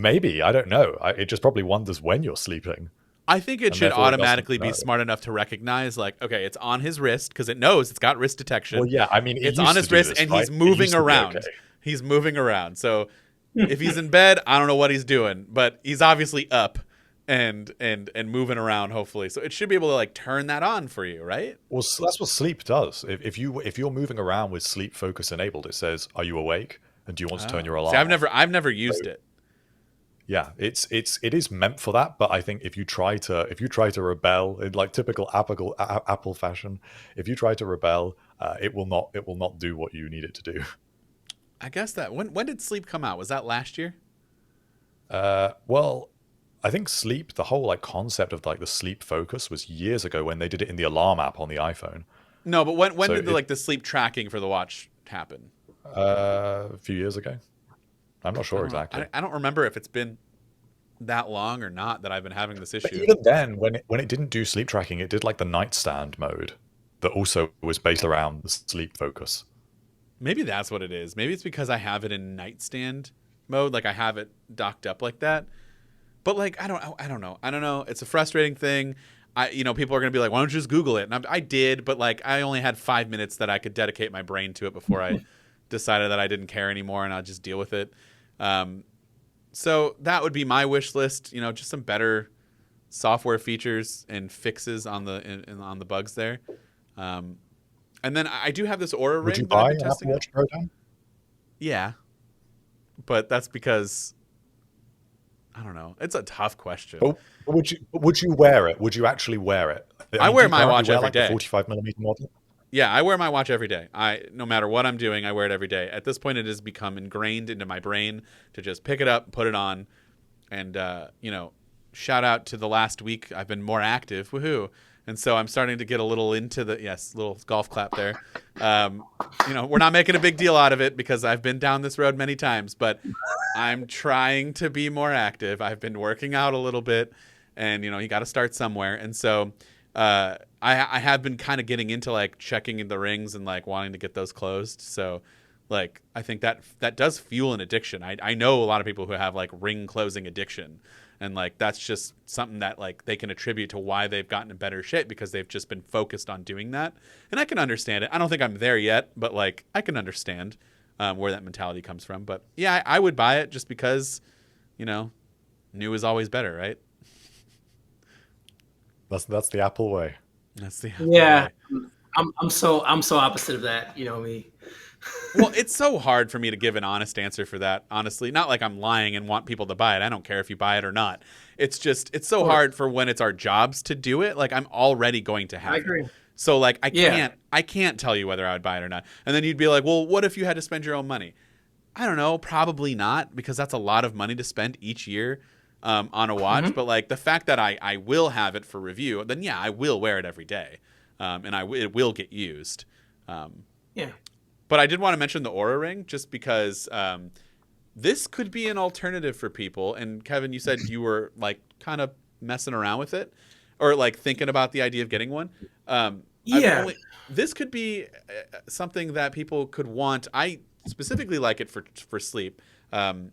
Maybe, I don't know. It just probably wonders when you're sleeping. I think it should automatically be smart enough to recognize, like, okay, it's on his wrist because it knows it's got wrist detection. Well, yeah, I mean, it's on his wrist and he's moving around. Okay. He's moving around. So if he's in bed, I don't know what he's doing, but he's obviously up and moving around, hopefully. So it should be able to like turn that on for you, right? Well, that's what sleep does. If you're moving around with sleep focus enabled, it says, "Are you awake? And do you want to turn your alarm?" See, I've never used it. Yeah, it is meant for that, but I think if you try to rebel in like typical Apple fashion, if you try to rebel, it will not do what you need it to do. I guess that when did sleep come out? Was that last year? Well, I think sleep, the whole like concept of like the sleep focus was years ago when they did it in the alarm app on the iPhone. No, but when So did the sleep tracking for the watch happen? a few years ago. I'm not I sure don't know. exactly. I don't remember if it's been that long or not that I've been having this But issue. even then, when it didn't do sleep tracking, it did like the nightstand mode that also was based around the sleep focus. Maybe that's what it is. Maybe it's because I have it in nightstand mode, like I have it docked up like that. But like I don't know. I don't know. It's a frustrating thing. People are gonna be like, why don't you just Google it? And I did, but like I only had 5 minutes that I could dedicate my brain to it before I decided that I didn't care anymore and I'll just deal with it. Um, so that would be my wish list. Just some better software features and fixes on on the bugs there. Um, and then I do have this Aura Would you ring that I've buy been an Apple testing out. Watch Pro Dan? Yeah, but that's because I don't know. It's a tough question. But would you wear it? Would you actually wear it? I Do wear you my currently watch wear every like the day. 45 millimeter model? Yeah, I wear my watch every day. No matter what I'm doing, I wear it every day. At this point, it has become ingrained into my brain to just pick it up, put it on, and shout out to the last week. I've been more active, woohoo! And so I'm starting to get a little into little golf clap there. We're not making a big deal out of it because I've been down this road many times, but I'm trying to be more active. I've been working out a little bit, and you got to start somewhere. And so I have been kind of getting into like checking in the rings and like wanting to get those closed. So like I think that does fuel an addiction. I know a lot of people who have like ring closing addiction, and like that's just something that like they can attribute to why they've gotten in better shape because they've just been focused on doing that. And I can understand it. I don't think I'm there yet, but like I can understand where that mentality comes from. But yeah, I would buy it just because new is always better, right? That's the Apple way. That's the Yeah, way. I'm so opposite of that. You know me. Well, it's so hard for me to give an honest answer for that, honestly. Not like I'm lying and want people to buy it. I don't care if you buy it or not. It's Of so course, hard for when it's our jobs to do it. Like I'm already going to I have it. agree. So like Yeah, I can't tell you whether I would buy it or not. And then you'd be like, "Well, what if you had to spend your own money?" I don't know, probably not because that's a lot of money to spend each year on a watch. hmm But like the fact that I will have it for review, then yeah, I will wear it every day, and it will get used. Um, yeah. but I did want to mention the Aura Ring just because this could be an alternative for people. And Kevin, you said you were like kind of messing around with it, or like thinking about the idea of getting one. I've Yeah. only This could be something that people could want. I specifically like it for sleep. Um,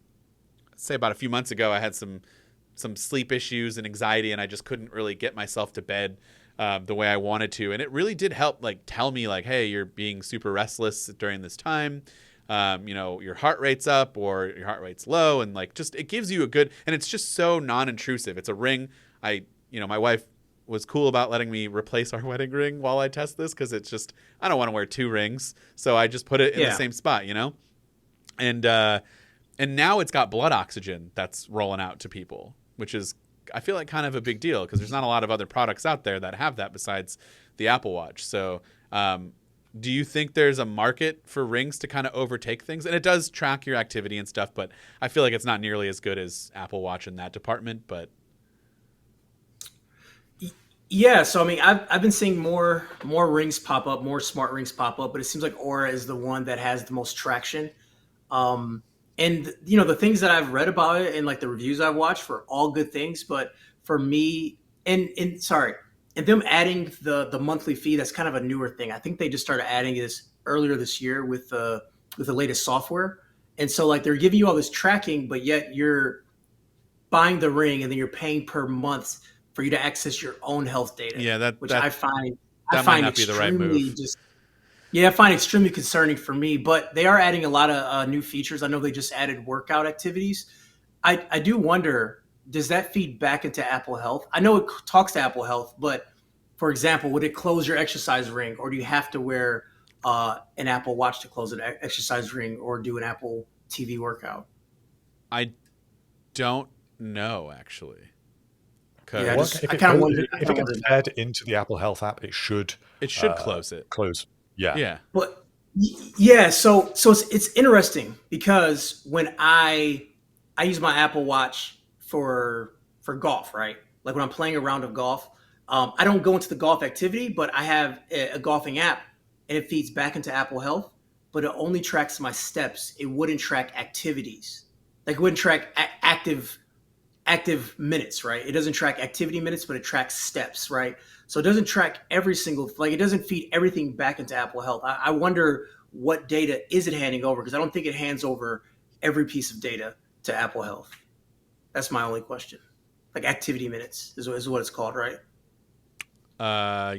Say about a few months ago, I had some sleep issues and anxiety, and I just couldn't really get myself to bed the way I wanted to. And it really did help, like tell me, like, hey, you're being super restless during this time. Your heart rate's up or your heart rate's low, and like just it gives you a good. And it's just so non-intrusive. It's a ring. My wife was cool about letting me replace our wedding ring while I test this because it's just I don't want to wear two rings, so I just put it in the Yeah. same spot, and and now it's got blood oxygen that's rolling out to people, which is I feel like kind of a big deal because there's not a lot of other products out there that have that besides the Apple Watch. So, do you think there's a market for rings to kind of overtake things? And it does track your activity and stuff, but I feel like it's not nearly as good as Apple Watch in that department. But Yeah, so I mean, I've been seeing more rings pop up, more smart rings pop up, but it seems like Aura is the one that has the most traction. Um, and the things that I've read about it and like the reviews I've watched for all good things, but for me, and sorry, and them adding the monthly fee, that's kind of a newer thing. I think they just started adding this earlier this year with the latest software, and so like they're giving you all this tracking, but yet you're buying the ring and then you're paying per month for you to access your own health data, yeah, which I that might find not be the right extremely move. just yeah, I find extremely concerning for me. But they are adding a lot of new features. I know they just added workout activities. I do wonder, does that feed back into Apple Health? I know it talks to Apple Health, but for example, would it close your exercise ring, or do you have to wear an Apple Watch to close an exercise ring, or do an Apple TV workout? I don't know actually Yeah, Well, because I kind of wondered. I if kind it of gets wondered. fed into the Apple Health app, it should it should close it. close. Yeah. Yeah. But yeah, so it's interesting because when I use my Apple Watch for for golf, right? Like when I'm playing a round of golf, I don't go into the golf activity, but I have a golfing app, and it feeds back into Apple Health, but it only tracks my steps. It wouldn't track activities. Like it wouldn't track active minutes, right? It doesn't track activity minutes, but it tracks steps, right? So it doesn't track every single, like it doesn't feed everything back into Apple Health. I wonder what data is it handing over, because I don't think it hands over every piece of data to Apple Health. That's my only question. Like activity minutes is what it's called, right?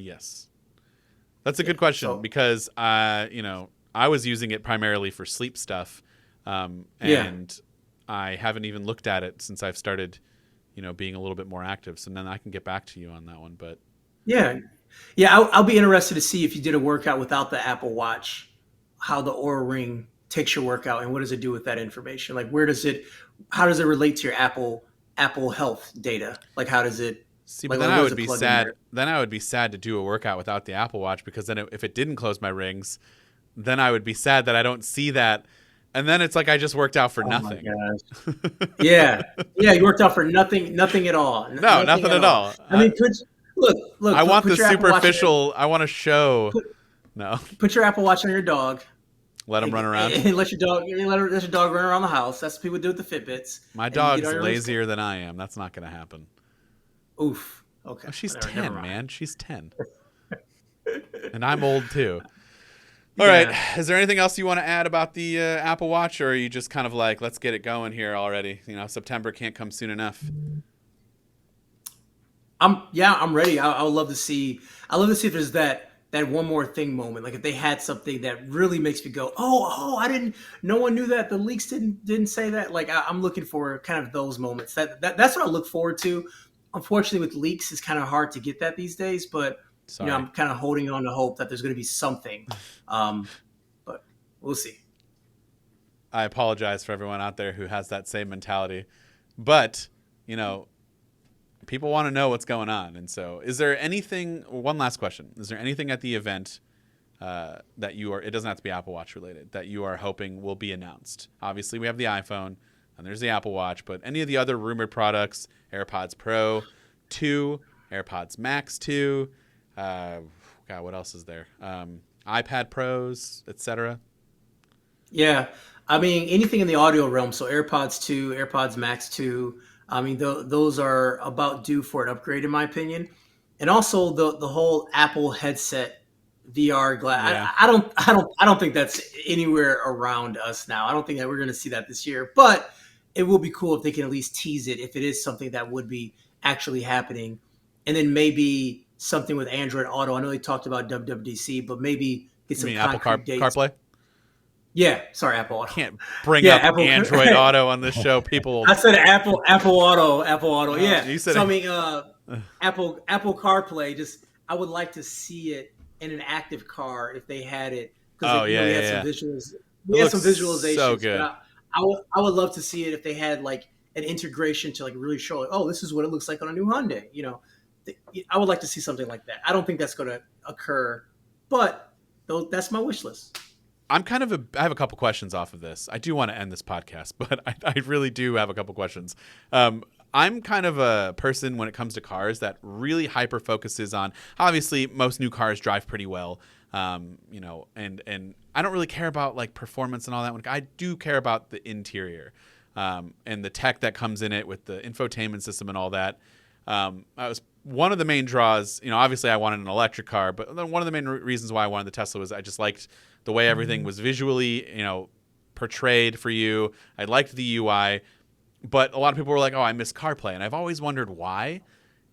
Yes. That's a good question So because I was using it primarily for sleep stuff, and I haven't even looked at it since I've started, being a little bit more active. So then I can get back to you on that one. But yeah, I'll be interested to see if you did a workout without the Apple Watch, how the Aura Ring takes your workout and what does it do with that information? Like how does it relate to your Apple Health data? Like how does it? see, Like, but then where I does would it be plug in sad. there? Then I would be sad to do a workout without the Apple Watch because then if it didn't close my rings, then I would be sad that I don't see that. And then it's like I just worked out for Oh my nothing. gosh. Yeah, you worked out for nothing at all. No, Nothing nothing at at all. all. I mean, I want the put your Apple Watch on superficial. I want to show. put, No, put your Apple Watch on your dog let him run around. and let your dog run around the house. That's what people do with the Fitbits. My And you get dog's on your wrist. lazier than I am. That's not going to happen. Oof. Okay. Oh, she's Never 10, mind. man. She's 10. And I'm old too. All right. Is there anything else you want to add about the Apple Watch, or are you just kind of like, let's get it going here already? September can't come soon enough. I'm ready. I would love to see. I love to see if there's that one more thing moment. Like if they had something that really makes me go, oh, I didn't. No one knew that. The leaks didn't say that. Like I'm looking for kind of those moments. That's what I look forward to. Unfortunately, with leaks, it's kind of hard to get that these days. But Sorry. I'm kind of holding on to hope that there's going to be something. But we'll see. I apologize for everyone out there who has that same mentality. But, people want to know what's going on. And so is there anything, one last question, is there anything at the event that it doesn't have to be Apple Watch related, that you are hoping will be announced? Obviously, we have the iPhone and there's the Apple Watch, but any of the other rumored products, AirPods Pro 2, AirPods Max 2, God, what else is there? iPad Pros, etc. Yeah, I mean anything in the audio realm. So AirPods 2, AirPods Max 2. I mean those are about due for an upgrade in my opinion, and also the whole Apple headset VR glass. Yeah. I don't think that's anywhere around us now. I don't think that we're going to see that this year, but it will be cool if they can at least tease it if it is something that would be actually happening, and then maybe something with Android Auto. I know they talked about WWDC, but maybe get You some mean Apple concrete dates. CarPlay? Yeah, sorry, Apple Auto. Can't bring Yeah, up Apple- Android Auto on this show. People, I said Apple Auto. Yeah. you said So I mean, Apple CarPlay. Just I would like to see it in an active car if they had it. Oh, we yeah, had yeah, some yeah. visuals. It We had some looks visualizations. so good. But I would love to see it if they had like an integration to like really show like, oh, this is what it looks like on a new Hyundai. I would like to see something like that. I don't think that's going to occur, but that's my wish list. I have a couple questions off of this. I do want to end this podcast, but I really do have a couple questions. I'm kind of a person when it comes to cars that really hyper focuses on, obviously most new cars drive pretty well. And I don't really care about like performance and all that. I do care about the interior, and the tech that comes in it with the infotainment system and all that. I was one of the main draws, obviously I wanted an electric car, but then one of the main reasons why I wanted the Tesla was I just liked the way everything was visually, portrayed for you. I liked the UI, but a lot of people were like, oh, I miss CarPlay. And I've always wondered why,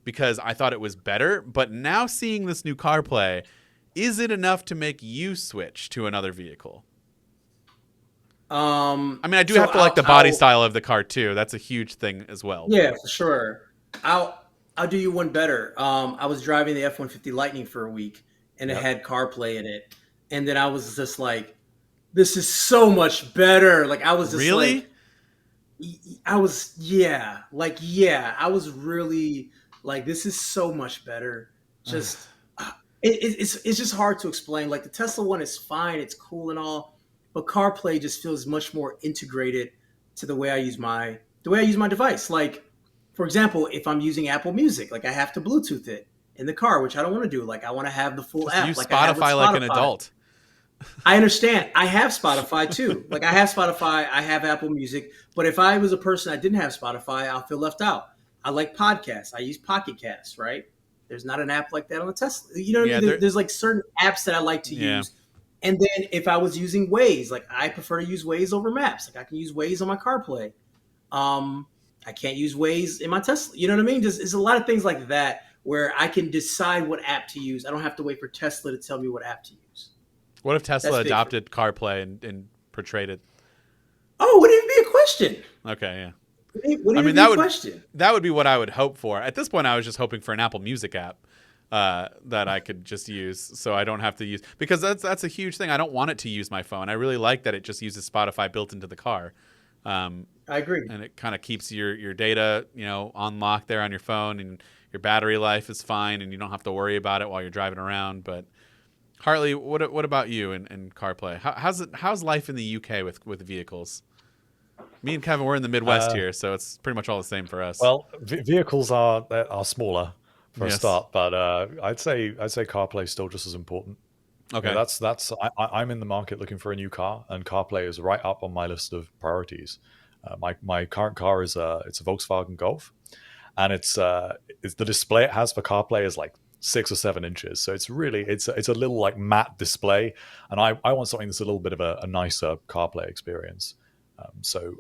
because I thought it was better. But now seeing this new CarPlay, is it enough to make you switch to another vehicle? I mean, I do have to like the body style of the car too. That's a huge thing as well. Yeah, for sure. I'll do you one better. I was driving the F-150 Lightning for a week, and it had CarPlay in it, and then I was just like, "This is so much better!" Like I was just Really? I was really like, "This is so much better." Just it's just hard to explain. Like the Tesla one is fine, it's cool and all, but CarPlay just feels much more integrated to the way I use my device. Like, for example, if I'm using Apple Music, like I have to Bluetooth it in the car, which I don't want to do. Like I want to have the full Just app, use like I have with Spotify like an Spotify. adult. I understand. I have Spotify too. Like I have Spotify, I have Apple Music. But if I was a person that didn't have Spotify, I'll feel left out. I like podcasts. I use Pocket Casts, right? There's not an app like that on the Tesla. You know what I Yeah, mean? There's like certain apps that I like to yeah. use. And then if I was using Waze, like I prefer to use Waze over Maps. Like I can use Waze on my CarPlay. Um, I can't use Waze in my Tesla. You know what I mean? Just it's a lot of things like that where I can decide what app to use. I don't have to wait for Tesla to tell me what app to use. What if That's Tesla big for me. adopted CarPlay and portrayed it? Oh, wouldn't even be a question. Okay, yeah. Wouldn't I even mean, be a question. that would be what I would hope for. At this point, I was just hoping for an Apple Music app that I could just use, so I don't have to use, because that's a huge thing. I don't want it to use my phone. I really like that it just uses Spotify built into the car, I agree. and it kind of keeps your data, on lock there on your phone, and your battery life is fine, and you don't have to worry about it while you're driving around. But Hartley, what about you and CarPlay? How's life in the UK with vehicles? Me and Kevin, we're in the Midwest here, so it's pretty much all the same for us. Well, vehicles are smaller for a Yes. start, but I'd say CarPlay is still just as important. Okay. That's I'm in the market looking for a new car, and CarPlay is right up on my list of priorities. My current car is it's a Volkswagen Golf, and it's the display it has for CarPlay is like 6 or 7 inches, so it's a little like matte display, and I want something that's a little bit of a nicer CarPlay experience. So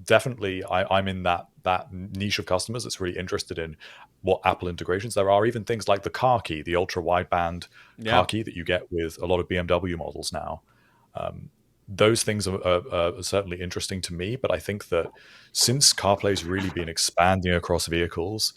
definitely I'm in that niche of customers that's really interested in what Apple integrations there are. Even things like the car key, the ultra wideband car key that you get with a lot of BMW models now. Those things are certainly interesting to me, but I think that since CarPlay's really been expanding across vehicles,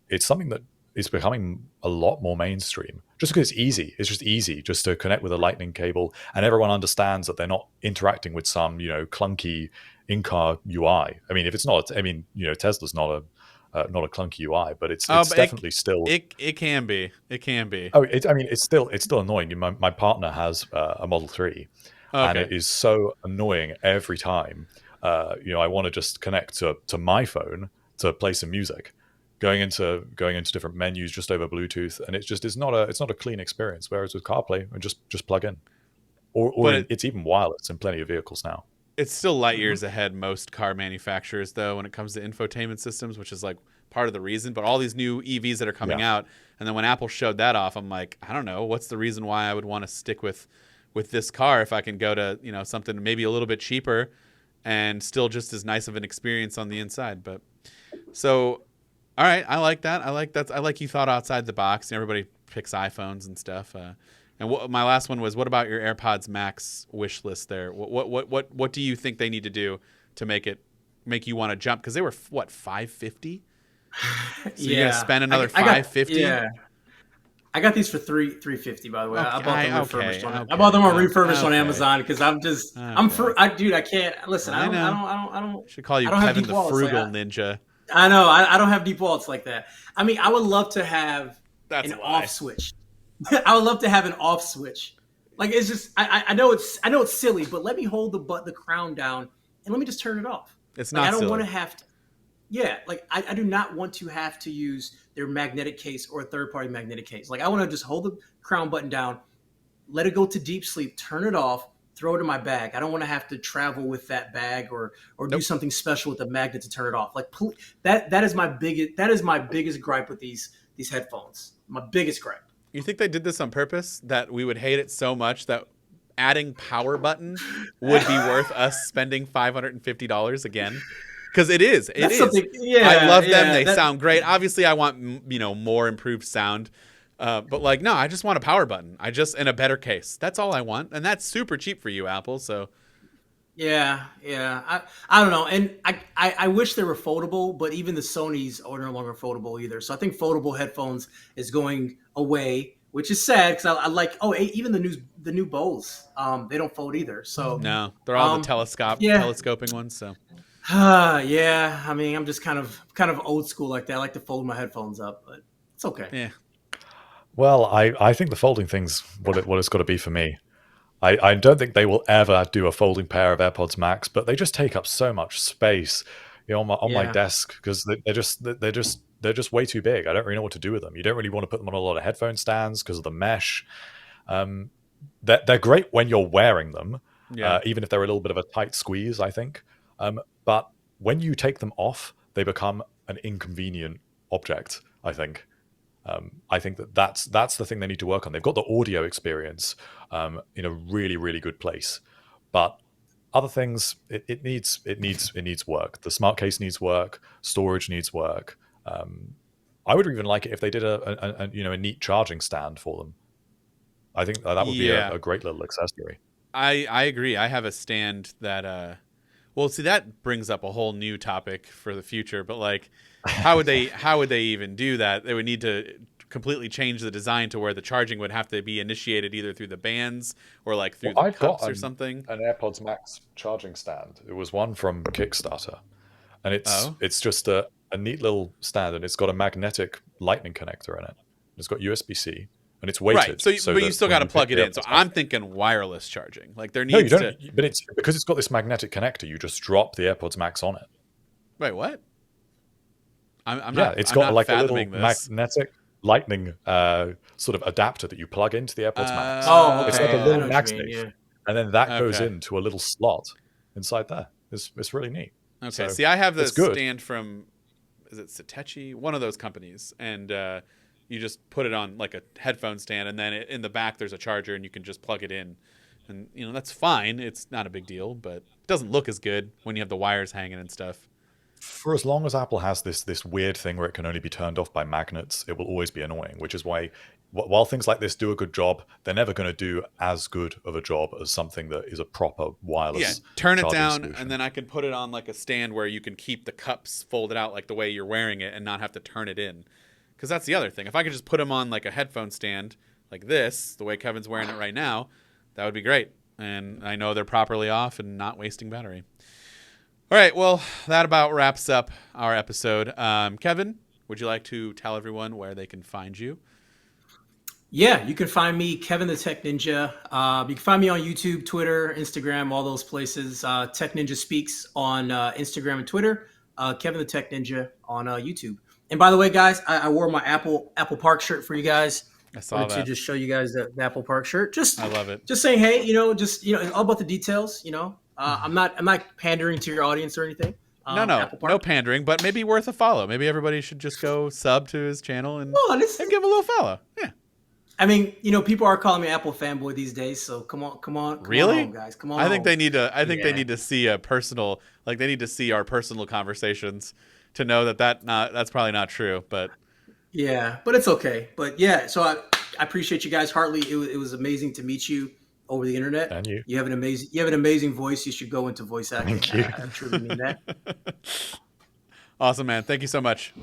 it's something that is becoming a lot more mainstream, just because it's easy. It's just easy just to connect with a lightning cable, and everyone understands that they're not interacting with some clunky in-car UI. I mean, if it's not, Tesla's not a clunky UI, but it's but definitely still. It can be. It can be. Oh, it's still annoying. My partner has a Model 3, and it is so annoying every time. I want to just connect to my phone to play some music, going into different menus just over Bluetooth, and it's not a clean experience. Whereas with CarPlay, I just plug in, it's even wireless in plenty of vehicles now. It's still light years ahead most car manufacturers, though, when it comes to infotainment systems, which is like part of the reason. But all these new EVs that are coming out, and then when Apple showed that off, I'm like, I don't know, what's the reason why I would want to stick with this car if I can go to something maybe a little bit cheaper and still just as nice of an experience on the inside. But so, all right, I like that. I like you thought outside the box. Everybody picks iPhones and stuff. And my last one was, what about your AirPods Max wish list there? What do you think they need to do to make you want to jump? Because they were what, $550? So you're gonna spend another $550? Yeah, I got these for $350. By the way, I bought them refurbished. I bought them refurbished on Amazon because dude, I can't listen. I don't. Should call you I don't Kevin have the Frugal Ninja. I know. I don't have deep wallets like that. I mean, I would love to have an off switch. I would love to have an off switch. Like it's just I know it's silly, but let me hold the crown down and let me just turn it off. It's not. I don't silly. want to have to. Yeah, like I do not want to have to use their magnetic case or a third-party magnetic case. Like I want to just hold the crown button down, let it go to deep sleep, turn it off, throw it in my bag. I don't want to have to travel with that bag or do something special with the magnet to turn it off. Like that is my biggest gripe with these headphones. My biggest gripe. You think they did this on purpose, that we would hate it so much that adding power button would be worth us spending $550 again? Because it is. It is. I love them. They sound great. Obviously, I want more improved sound. But no, I just want a power button. And a better case. That's all I want, and that's super cheap for you, Apple. So. Yeah. I don't know, and I wish they were foldable, but even the Sonys are no longer foldable either. So I think foldable headphones is going away, which is sad because I like. Oh, even the new Bose, they don't fold either. So no, they're all the telescoping ones. So. Yeah. I mean, I'm just kind of old school like that. I like to fold my headphones up, but it's okay. Yeah. Well, I think the folding thing's what it's got to be for me. I don't think they will ever do a folding pair of AirPods Max, but they just take up so much space. on my Yeah. desk because they're just way too big. I don't really know what to do with them. You don't really want to put them on a lot of headphone stands because of the mesh. They're great when you're wearing them, Yeah. even if they're a little bit of a tight squeeze, I think. But when you take them off, they become an inconvenient object, I think. I think that's the thing they need to work on. They've got the audio experience in a really, really good place, but other things it needs work. The smart case needs work. Storage needs work. I would even like it if they did a neat charging stand for them. I think that would be Yeah. a great little accessory. I agree. I have a stand that well, see, that brings up a whole new topic for the future, but like how would they even do that? They would need to completely change the design to where the charging would have to be initiated either through the bands or like through the I've got cups or something. an AirPods Max charging stand. It was one from Kickstarter, and Oh. it's just a neat little stand, and it's got a magnetic lightning connector in it. It's got USB-C, and it's weighted. Right. So, but you that still when got to you pick plug it the in. So AirPods I'm Max- thinking wireless charging. Like there No, you needs don't. to. But it's because it's got this magnetic connector. You just drop the AirPods Max on it. Wait, what? I'm Yeah, not. it's I'm got not like a little fathoming this. magnetic lightning sort of adapter that you plug into the AirPods Max. Oh, It's okay. like a Yeah, I little know what you mean. MagSafe, Yeah. and then that goes Okay. into a little slot inside there. It's really neat. Okay. So, See, I have the it's good. stand from, is it Satechi? One of those companies, and you just put it on like a headphone stand, and then in the back there's a charger, and you can just plug it in, and that's fine. It's not a big deal, but it doesn't look as good when you have the wires hanging and stuff. For as long as Apple has this weird thing where it can only be turned off by magnets, it will always be annoying. Which is why, while things like this do a good job, they're never going to do as good of a job as something that is a proper wireless. Yeah, turn it charging down, solution. and then I can put it on like a stand where you can keep the cups folded out like the way you're wearing it, and not have to turn it in. Because that's the other thing. If I could just put them on like a headphone stand like this, the way Kevin's wearing it right now, that would be great. And I know they're properly off and not wasting battery. All right, well, that about wraps up our episode. Kevin, would you like to tell everyone where they can find you? Yeah, you can find me, Kevin the Tech Ninja. You can find me on YouTube, Twitter, Instagram, all those places. Tech Ninja Speaks on Instagram and Twitter. Kevin the Tech Ninja on YouTube. And by the way, guys, I wore my Apple Park shirt for you guys. I saw Wanted to that. just show you guys the Apple Park shirt. I love it. Just saying, hey, it's all about the details. I'm not pandering to your audience or anything. No pandering, but maybe worth a follow. Maybe everybody should just go sub to his channel and give him a little follow. Yeah. I mean, people are calling me Apple fanboy these days, so come on, really, home, guys, come on. I think home. they need to. I think Yeah. they need to see a personal, like they need to see our personal conversations to know that's probably not true. But yeah, but it's okay. But yeah, so I appreciate you guys, Hartley. It was amazing to meet you over the internet. And you have an amazing voice. You should go into voice acting. Thank you. I truly mean that. Awesome, man. Thank you so much.